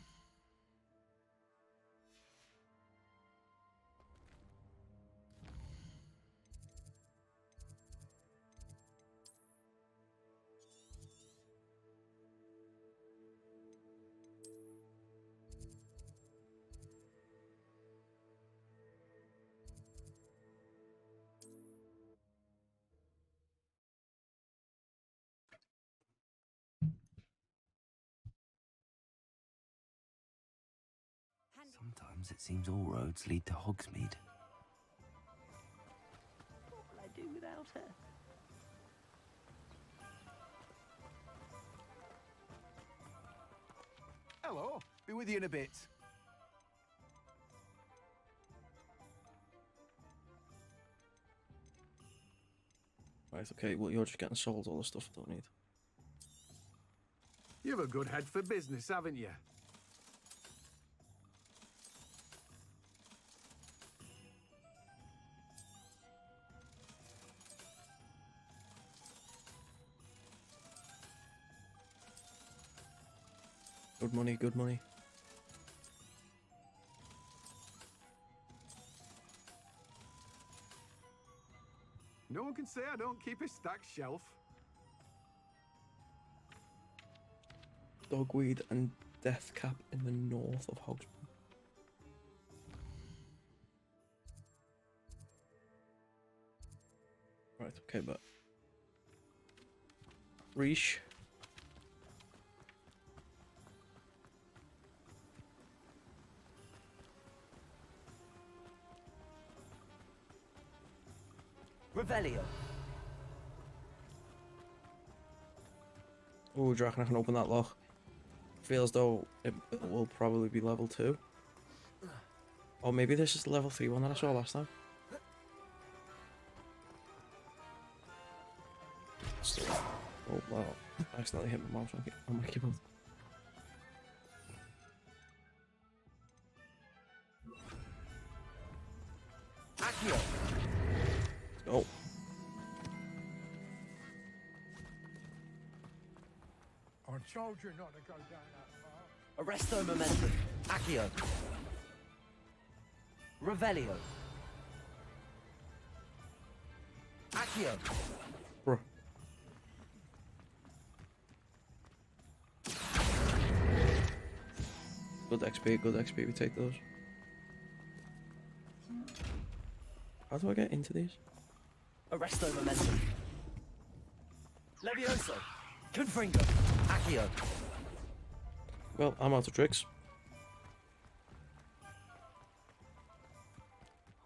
Sometimes it seems all roads lead to Hogsmeade. What will I do without her? Hello, be with you in a bit. Right, okay, well you're just getting sold all the stuff I don't need. You've a good head for business, haven't you? Good money, good money. No one can say I don't keep a stacked shelf. Dogweed and Deathcap in the north of Hogsmeade. Right, okay, but... Reach. Revelio. Ooh, do you reckon I can open that lock? Feels though it will probably be level 2. Or maybe this is the level 3 one that I saw last time. Oh wow, I accidentally hit my mouse on my keyboard. Accio. Let's go. I told you not to go down that far. Arresto momentum. Accio. Revelio. Accio. Bruh. Good XP, we take those. How do I get into these? Arresto momentum. Levioso. Confringo. Accio. Well, I'm out of tricks.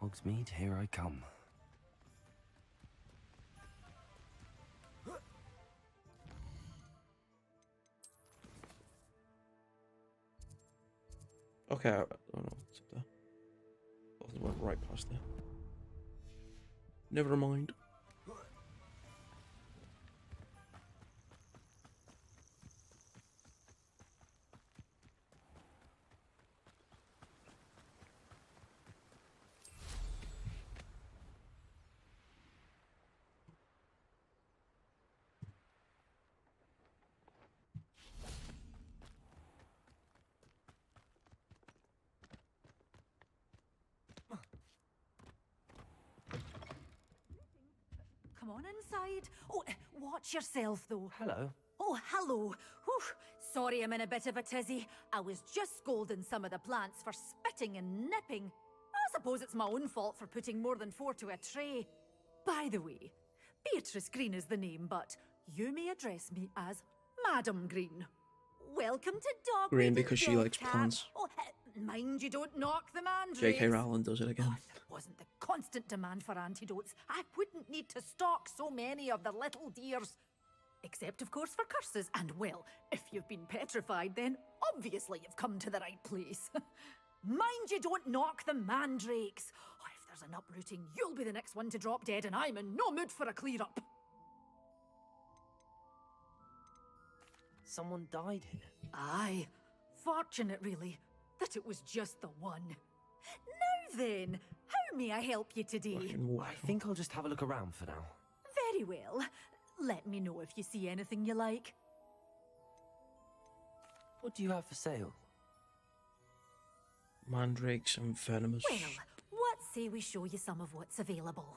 Hogsmeade, here I come. Okay, I don't know what's up there. Both went right past there. Never mind. Come on inside. Oh, watch yourself, though. Hello. Oh, hello. Whew. Sorry I'm in a bit of a tizzy. I was just scolding some of the plants for spitting and nipping. I suppose it's my own fault for putting more than 4 to a tray. By the way, Beatrice Green is the name, but you may address me as Madam Green. Welcome to Dog Green because she likes plants. Oh, mind you don't knock the mandrakes. J.K. Rowling does it again. Oh, if there wasn't the constant demand for antidotes, I wouldn't need to stock so many of the little dears. Except, of course, for curses. And, well, if you've been petrified, then obviously you've come to the right place. Mind you don't knock the mandrakes. Oh, if there's an uprooting, you'll be the next one to drop dead, and I'm in no mood for a clear-up. Someone died here. Aye. Fortunate, really, that it was just the one. Now then, how may I help you today? I think I'll just have a look around for now. Very well. Let me know if you see anything you like. What do you have for sale? Mandrakes and venomous. Well, what say we show you some of what's available?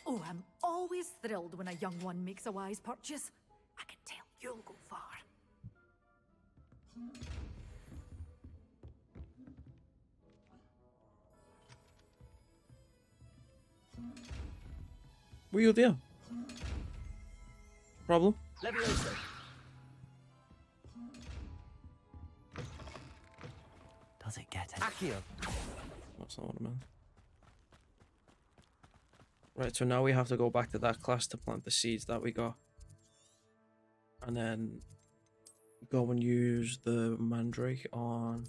Oh, I'm always thrilled when a young one makes a wise purchase. I can tell you'll go far. What are you doing? Problem? Levioso. Does it get it? Accio. That's not what I meant. Right, so now we have to go back to that class to plant the seeds that we got. And then go and use the mandrake on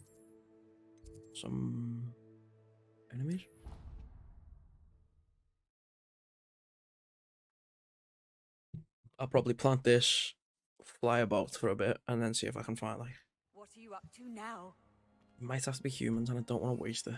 some enemies. I'll probably plant this, fly about for a bit, and then see if I can find, like... What are you up to now? It might have to be humans, and I don't want to waste it.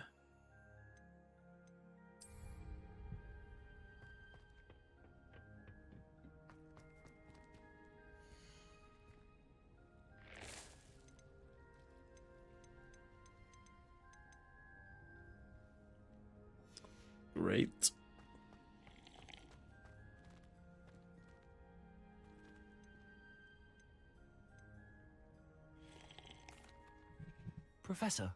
Great. Professor,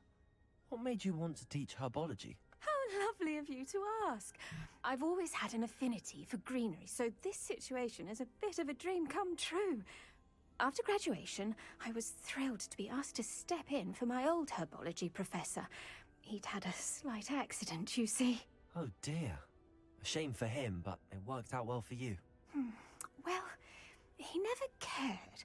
what made you want to teach herbology? How lovely of you to ask. I've always had an affinity for greenery, so this situation is a bit of a dream come true. After graduation, I was thrilled to be asked to step in for my old herbology professor. He'd had a slight accident, you see. Oh dear. A shame for him, but it worked out well for you. Well, he never cared,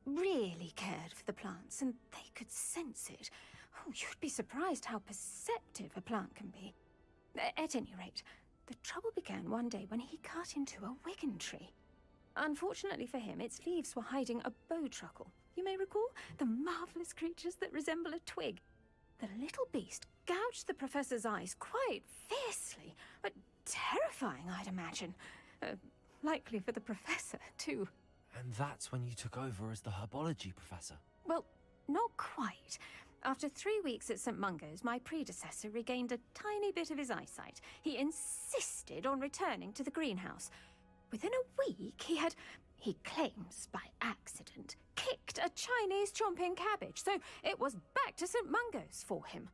really cared for the plants, and they could sense it. Oh, you'd be surprised how perceptive a plant can be. At any rate, the trouble began one day when he cut into a wigan tree. Unfortunately for him, its leaves were hiding a bowtruckle. You may recall the marvelous creatures that resemble a twig. The little beast gouged the professor's eyes quite fiercely, but terrifying, I'd imagine. Likely for the professor, too. And that's when you took over as the herbology professor. Well, not quite. After 3 weeks at St. Mungo's, my predecessor regained a tiny bit of his eyesight. He insisted on returning to the greenhouse. Within a week, he claims by accident, kicked a Chinese chomping cabbage, so it was back to St. Mungo's for him.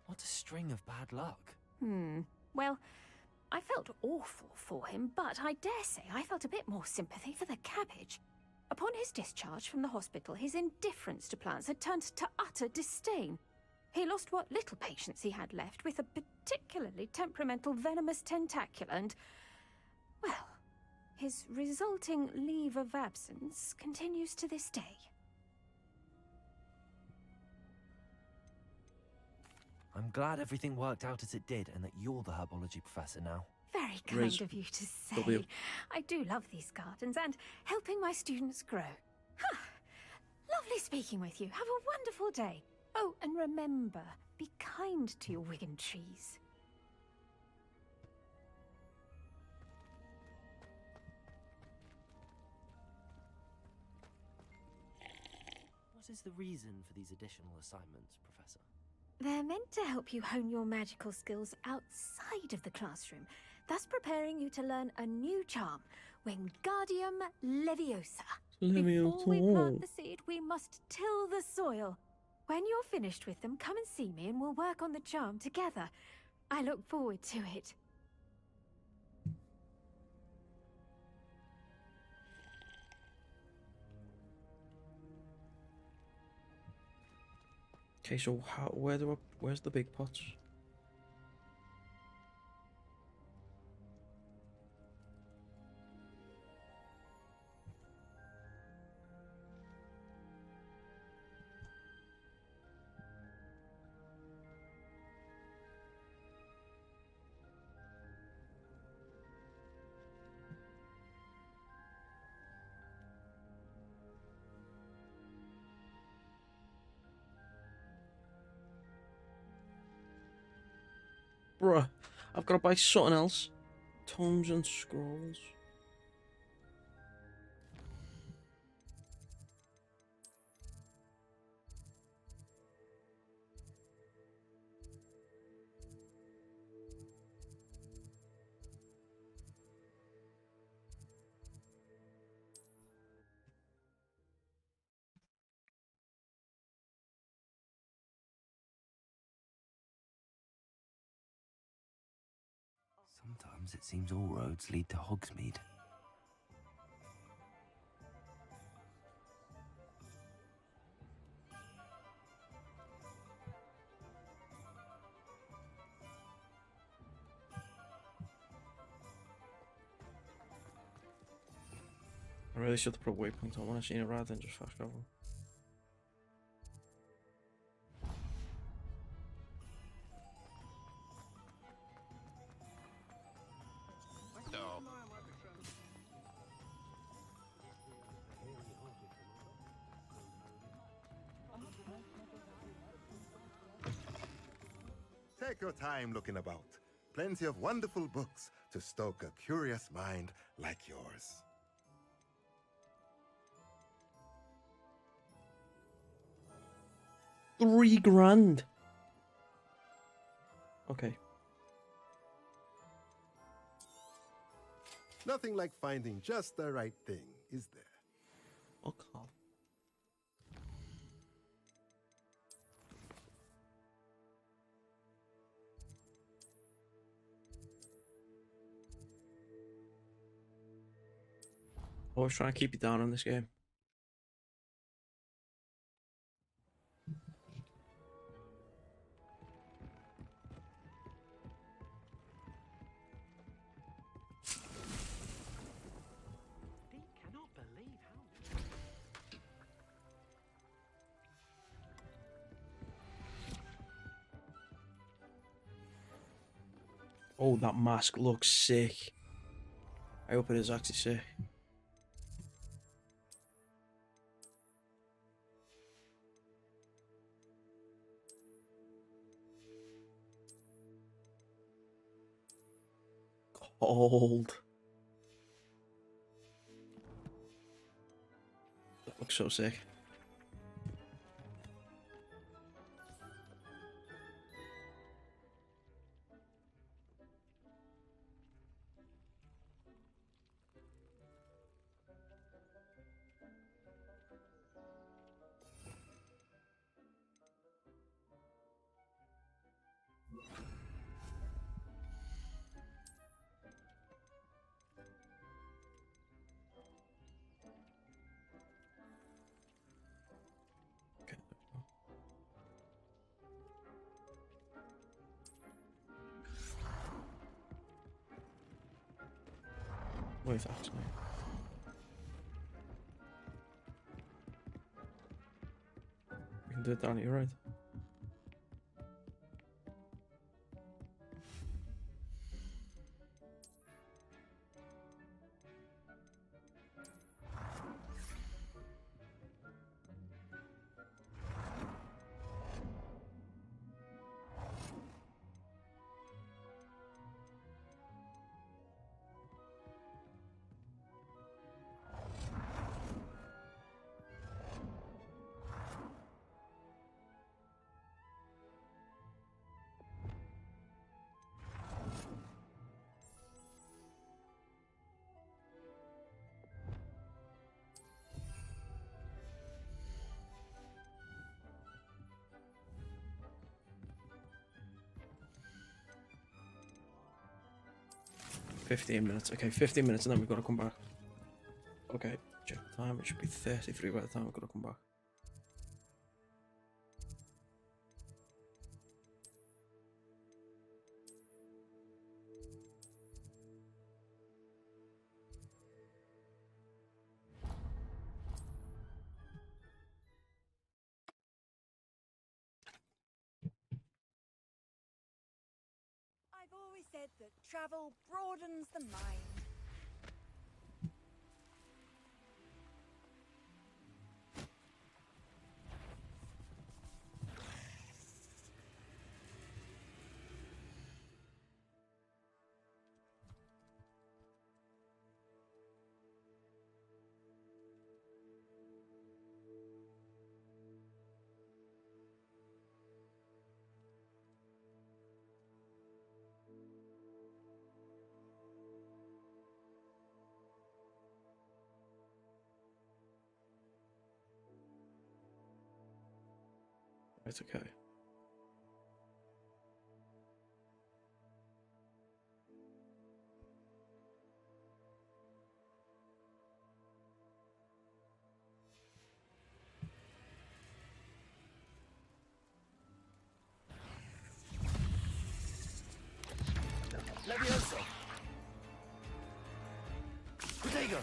What a string of bad luck. Well, I felt awful for him, but I dare say I felt a bit more sympathy for the cabbage. Upon his discharge from the hospital, his indifference to plants had turned to utter disdain. He lost what little patience he had left with a particularly temperamental venomous tentacula and, well, his resulting leave of absence continues to this day. I'm glad everything worked out as it did and that you're the herbology professor now. Very kind of you to say. I do love these gardens and helping my students grow. Lovely speaking with you. Have a wonderful day. Oh, and remember, be kind to your wigan trees. What is the reason for these additional assignments, Professor? They're meant to help you hone your magical skills outside of the classroom, thus preparing you to learn a new charm, Wingardium Leviosa. Before we plant the seed, we must till the soil. When you're finished with them, come and see me and we'll work on the charm together. I look forward to it. Okay, so where's the big pots? Bruh, I've got to buy something else. Tomes and scrolls. Sometimes it seems all roads lead to Hogsmeade. I really should have put a waypoint on when I seen it rather than just fast travel. Take your time looking about. Plenty of wonderful books to stoke a curious mind like yours. $3,000. Okay. Nothing like finding just the right thing, is there? Okay. Always trying to keep you down in this game. Oh, that mask looks sick. I hope it is actually sick. Cold. That looks so sick. Wait, actually. We can do it down here, right? $15. Okay, 15 minutes and then we've got to come back. Okay, check the time. It should be 33 by the time we've got to come back. I've always said that travel broadens the mind. It's okay. Levioso! Protego!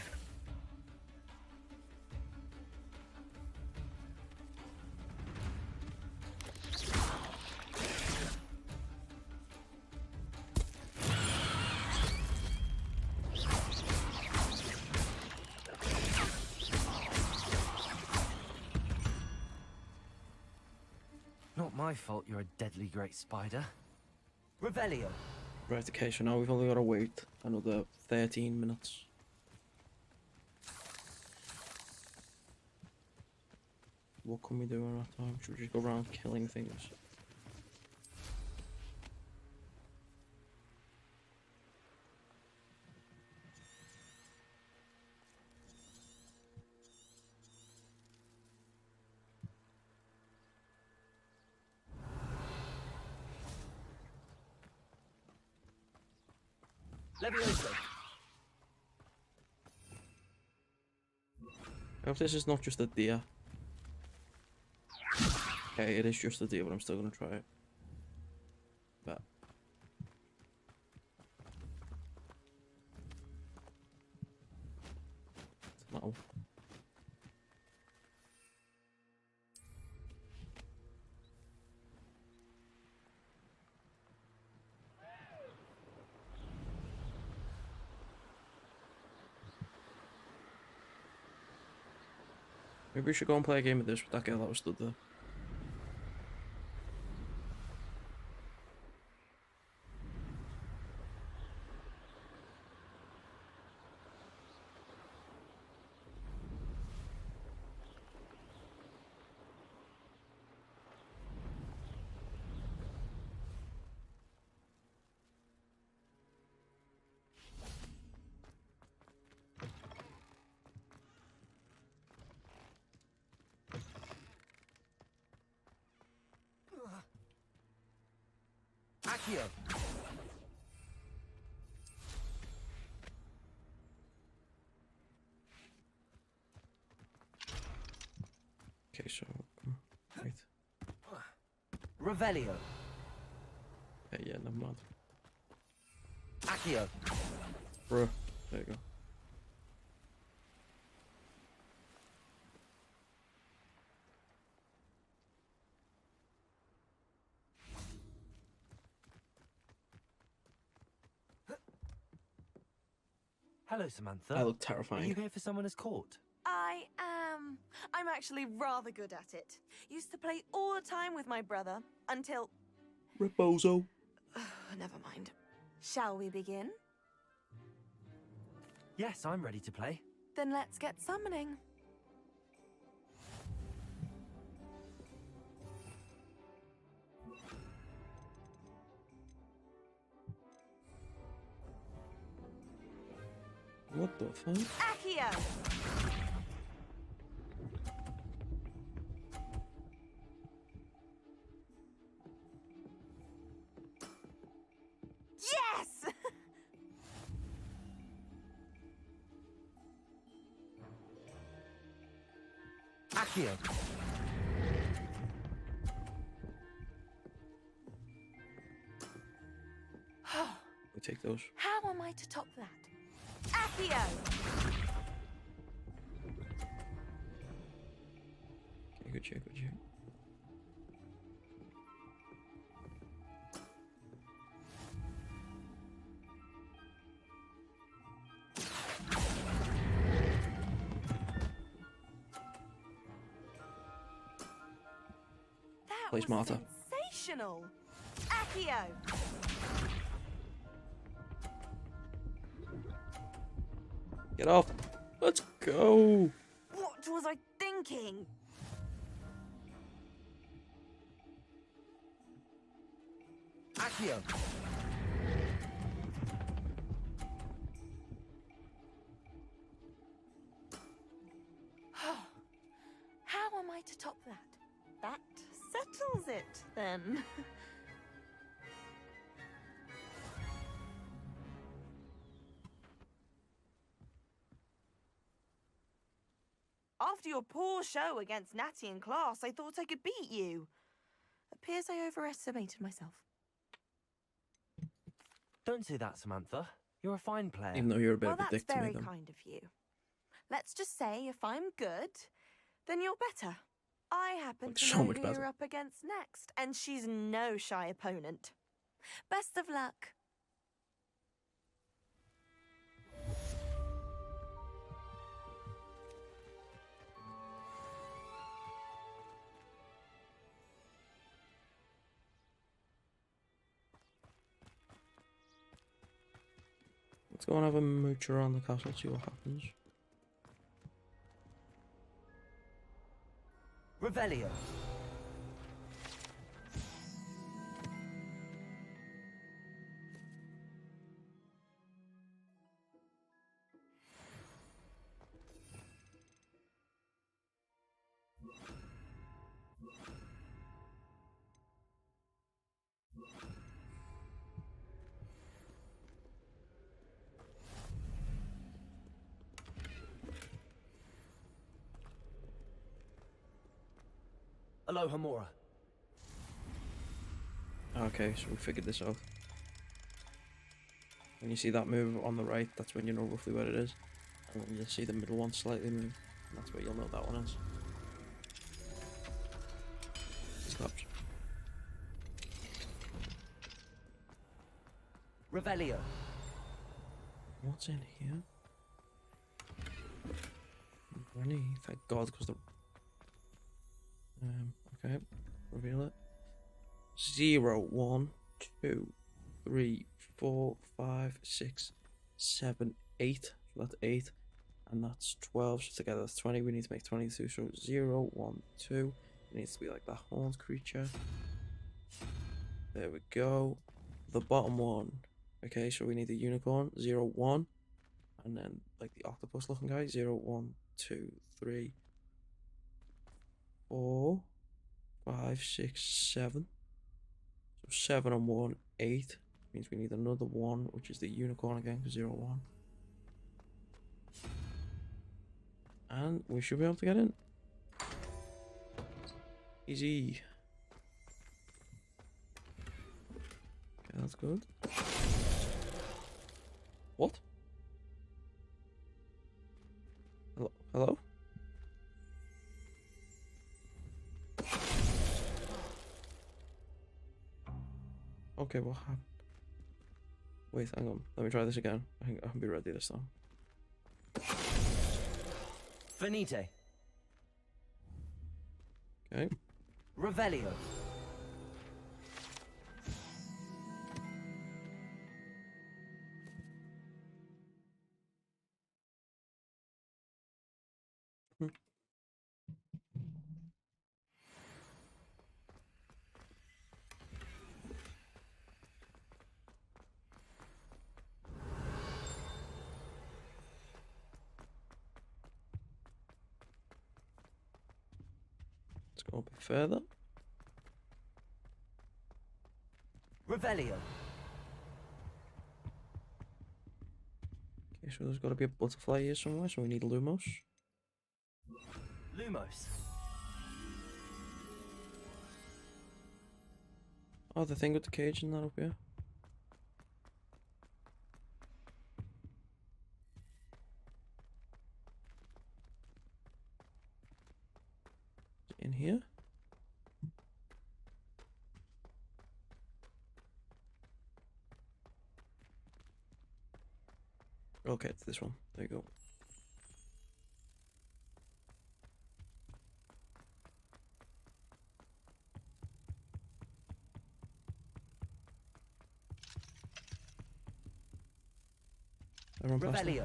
Not my fault you're a deadly great spider. Revelio! Right, okay, so now we've only got to wait another 13 minutes. What can we do in that time? Should we just go around killing things? Levioso! I hope this is not just a deer. Okay, it is just a deer, but I'm still gonna try it. But no. Maybe we should go and play a game of this with that girl that was stood there. Accio! Okay, so right. Revelio. Yeah, never mind. Accio. Bro, there you go. Hello, Samantha. I look terrifying. Are you here for someone as caught? I am. I'm actually rather good at it. Used to play all the time with my brother until... Rebozo. Never mind. Shall we begin? Yes, I'm ready to play. Then let's get summoning. What the fuck? Accio! Yes! Accio. We take those. How am I to top that? Accio! Okay, good check, good check. That Plays was Martha. sensational! Accio! Get off. Let's go. What was I thinking? Accio. How am I to top that? That settles it, then. After your poor show against Natty in class, I thought I could beat you. Appears I overestimated myself. Don't say that, Samantha. You're a fine player. Even though you're a bit Well, of a dick that's to me, very then. kind of you. Let's just say if I'm good, then you're better. I happen Like, to so know much who better. you're up against next, and she's no shy opponent. Best of luck. Let's go and have a mooch around the castle, see what happens. Revelio. Aloha Mora. Okay, so we figured this out. When you see that move on the right, that's when you know roughly where it is. And when you see the middle one slightly move, that's where you'll know that one is. Stopped. Revelio. What's in here? Money, thank God, because the Okay, reveal it. 0, 1, 2, 3, 4, 5, 6, 7, 8. So that's 8. And that's 12. So together that's 20. We need to make 22. So 0, 1, 2. It needs to be like that horned creature. There we go. The bottom one. Okay, so we need the unicorn. 0, 1. And then like the octopus looking guy. 0, 1, 2, 3, 4, 5, 6, 7. So 7 and 1, 8. Means we need another 1, which is the unicorn again. 0, 1. And we should be able to get in. Easy. Okay, that's good. What? Hello? Hello? Okay, what happened? Wait, hang on. Let me try this again. I think I can be ready this time. Finite. Okay. Revelio. Let's go a bit further. Revelio. Okay, so there's got to be a butterfly here somewhere, so we need Lumos. Lumos. Oh, the thing with the cage and that up here. In here. Okay, it's this one. There you go. Everyone past it.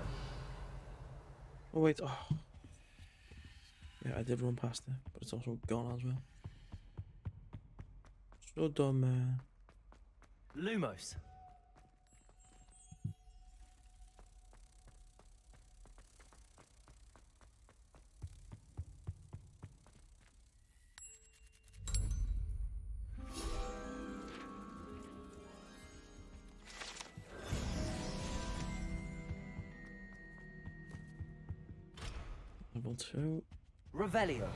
Oh wait, oh. Yeah, I did run past it, but it's also gone as well. So dumb, man. Lumos. Level 2. Revelio.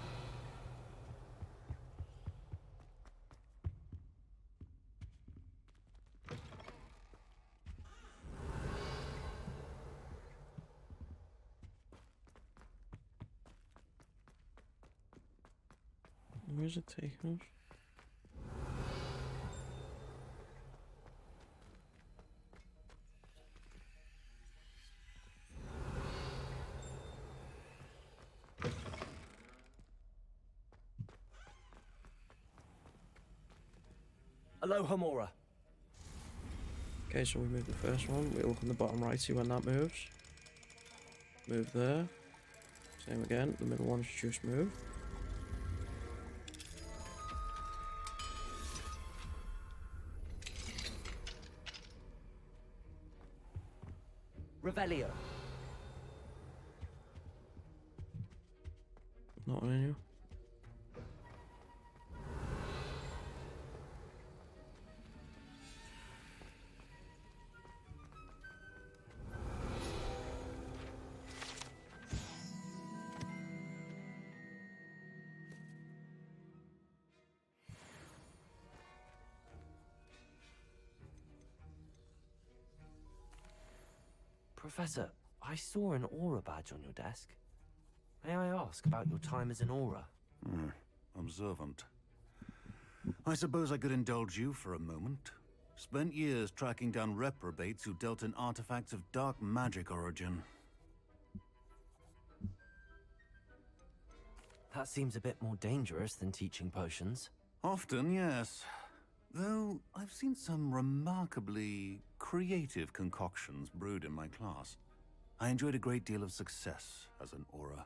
Where's it taking us? Aloha Mora. Okay, so we move the first one. We look in the bottom right, see when that moves. Move there. Same again. The middle one's just moved. Revelio. Not on any. Professor, I saw an aura badge on your desk. May I ask about your time as an aura? Observant. I suppose I could indulge you for a moment. Spent years tracking down reprobates who dealt in artifacts of dark magic origin. That seems a bit more dangerous than teaching potions. Often, yes. Though I've seen some remarkably creative concoctions brewed in my class. I enjoyed a great deal of success as an aura.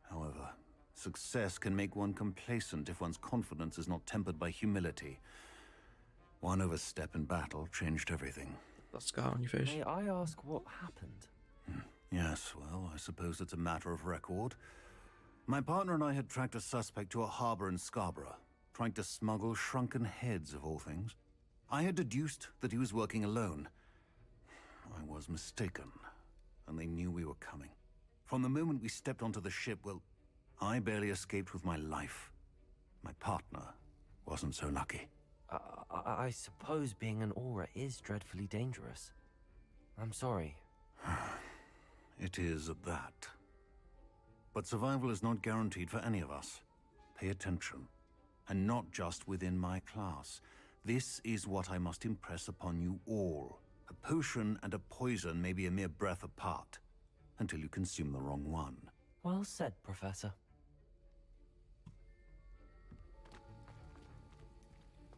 However, success can make one complacent if one's confidence is not tempered by humility. One overstep in battle changed everything. That scar on your face. May I ask what happened? Yes, well, I suppose it's a matter of record. My partner and I had tracked a suspect to a harbor in Scarborough, trying to smuggle shrunken heads of all things. I had deduced that he was working alone. I was mistaken, and they knew we were coming. From the moment we stepped onto the ship, well, I barely escaped with my life. My partner wasn't so lucky. I suppose being an aura is dreadfully dangerous. I'm sorry. It is at that. But survival is not guaranteed for any of us. Pay attention. And not just within my class. This is what I must impress upon you all. A potion and a poison may be a mere breath apart, until you consume the wrong one. Well said, Professor.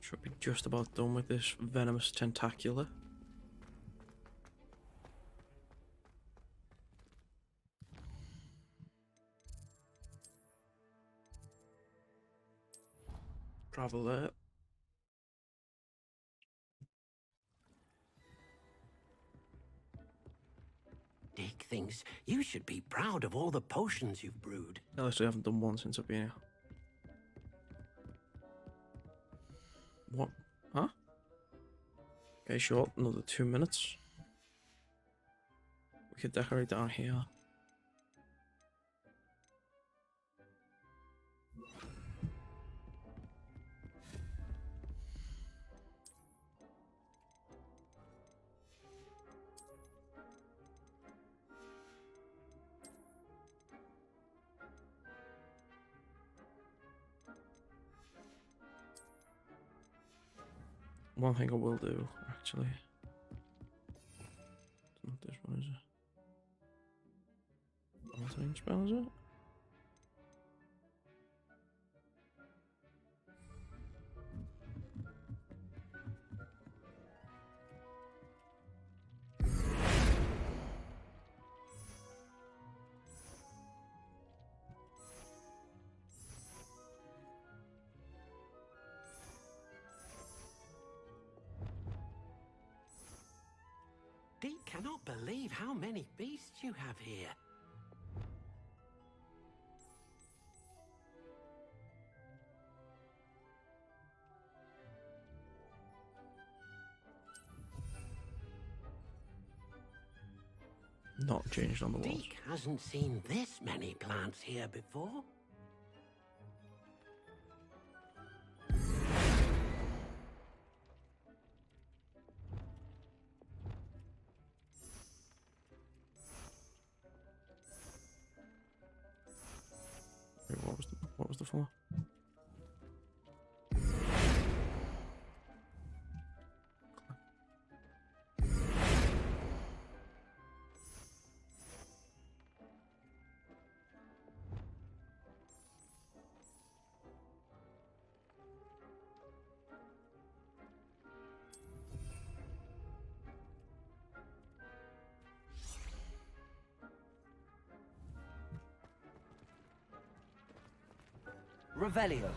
Should be just about done with this venomous tentacular. Travel there. Dick thinks you should be proud of all the potions you've brewed. I literally haven't done one since I've been here. What? Huh? Okay, sure. Another 2 minutes. We could decorate down here. One thing I will do, actually. It's not this one, is it? Altering spell, is it? Dee cannot believe how many beasts you have here. Not changed on the walls. Deke hasn't seen this many plants here before. Wait, what was the for? Revelio.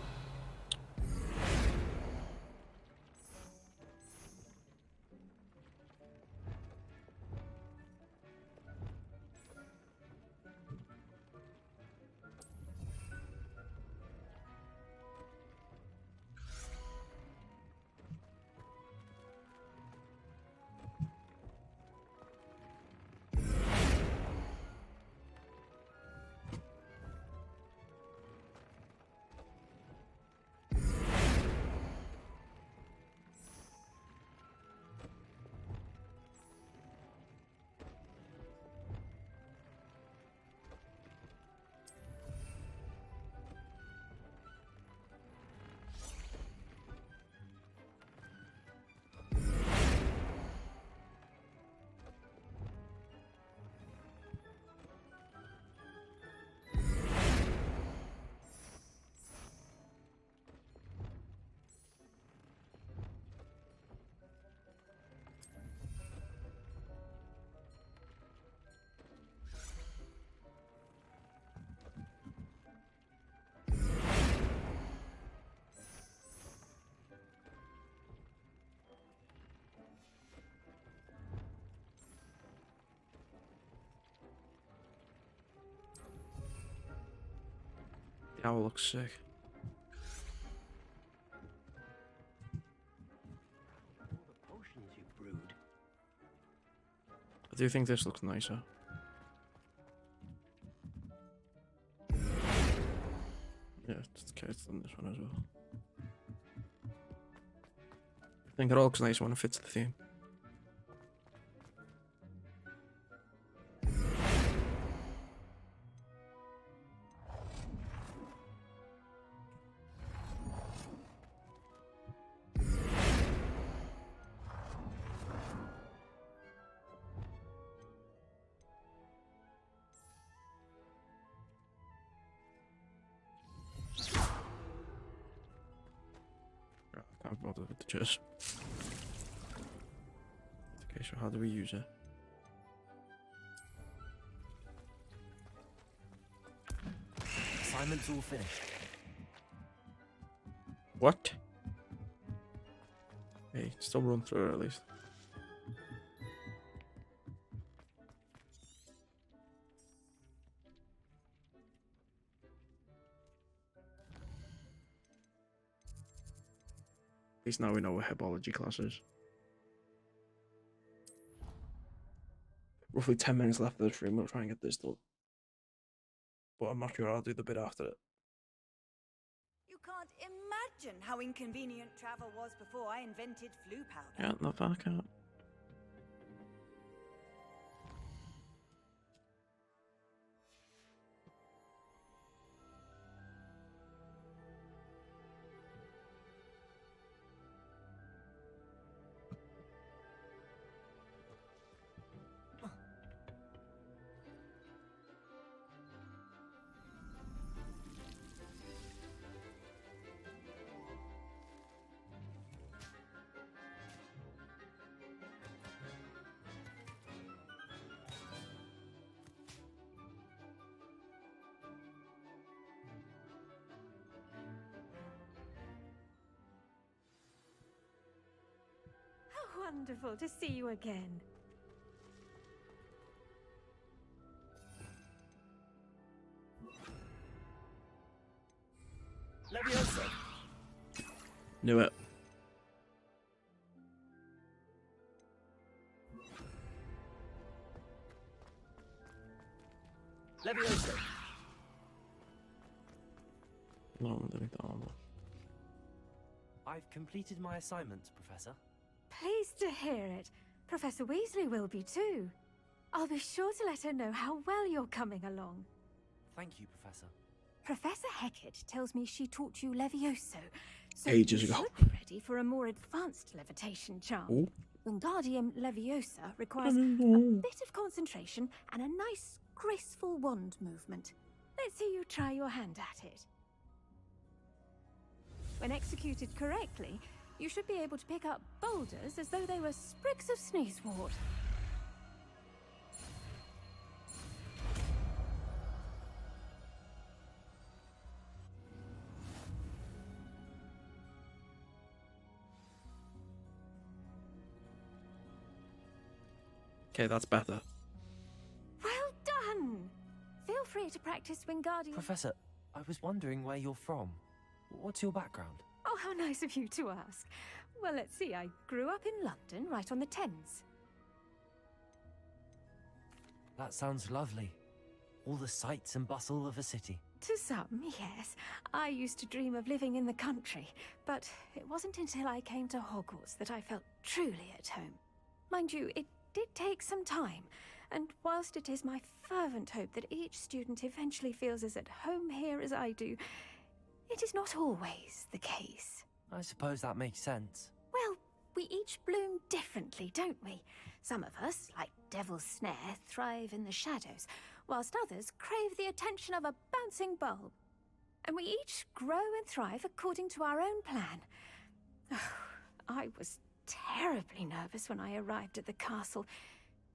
The owl looks sick. All the potions you've brewed. I do think this looks nicer. Yeah, it's okay, it's done this one as well. I think it all looks nice when it fits the theme. I can't bother with the chest. Okay, so how do we use it? Assignment's all finished. What? Hey, still run through it at least. At least now we know what herbology class is. Roughly 10 minutes left of the stream. We'll try and get this done. But I'm not sure I'll do the bit after it. You can't imagine how inconvenient travel was before I invented flu powder. Can't, not far, can't. Wonderful to see you again. Leviosa! Knew it. Leviosa! No, I don't know. I've completed my assignments, Professor. Pleased to hear it. Professor Weasley will be too. I'll be sure to let her know how well you're coming along. Thank you, Professor. Professor Hecat tells me she taught you Levioso, so Ages you ago. should be ready for a more advanced levitation charm. Ooh. Wingardium Leviosa requires a bit of concentration and a nice, graceful wand movement. Let's see you try your hand at it. When executed correctly, you should be able to pick up boulders as though they were sprigs of sneezewort. Okay, that's better. Well done! Feel free to practice Wingardium. Professor, I was wondering where you're from. What's your background? Oh, how nice of you to ask. Well, let's see. I grew up in London, right on the Thames. That sounds lovely. All the sights and bustle of a city. To some, yes. I used to dream of living in the country, but it wasn't until I came to Hogwarts that I felt truly at home. Mind you, it did take some time, and whilst it is my fervent hope that each student eventually feels as at home here as I do, it is not always the case. I suppose that makes sense. Well, we each bloom differently, don't we? Some of us, like Devil's Snare, thrive in the shadows, whilst others crave the attention of a bouncing bulb. And we each grow and thrive according to our own plan. Oh, I was terribly nervous when I arrived at the castle.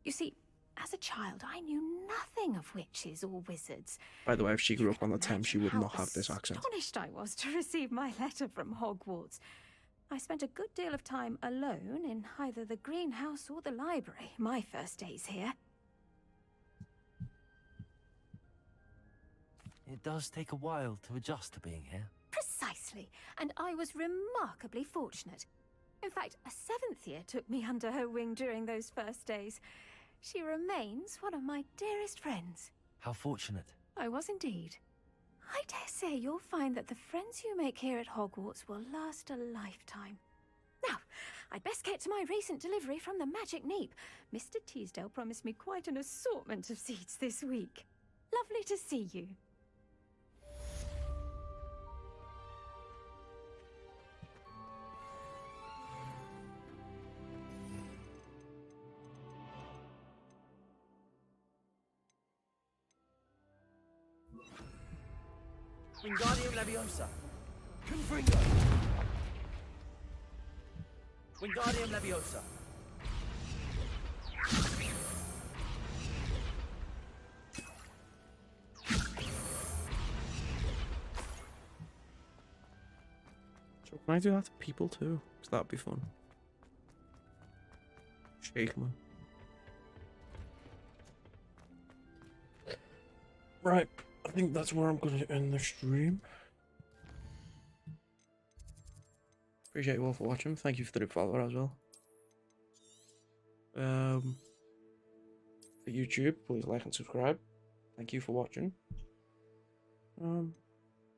You see, as a child, I knew nothing of witches or wizards. By the way, if she grew up on the Thames, she would not have this accent. Astonished I was to receive my letter from Hogwarts. I spent a good deal of time alone in either the greenhouse or the library, my first days here. It does take a while to adjust to being here. Precisely, and I was remarkably fortunate. In fact, a 7th year took me under her wing during those first days. She remains one of my dearest friends. How fortunate. I was indeed. I dare say you'll find that the friends you make here at Hogwarts will last a lifetime. Now, I'd best get to my recent delivery from the Magic Neep. Mr. Teasdale promised me quite an assortment of seeds this week. Lovely to see you. Wingardium Leviosa. Confringo. Wingardium Leviosa. So can I do that to people too? Because that'd be fun. Shake man. Right, I think that's where I'm going to end the stream. Appreciate you all for watching. Thank you for the follower as well. For YouTube, please like and subscribe. Thank you for watching.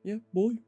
Yeah, bye.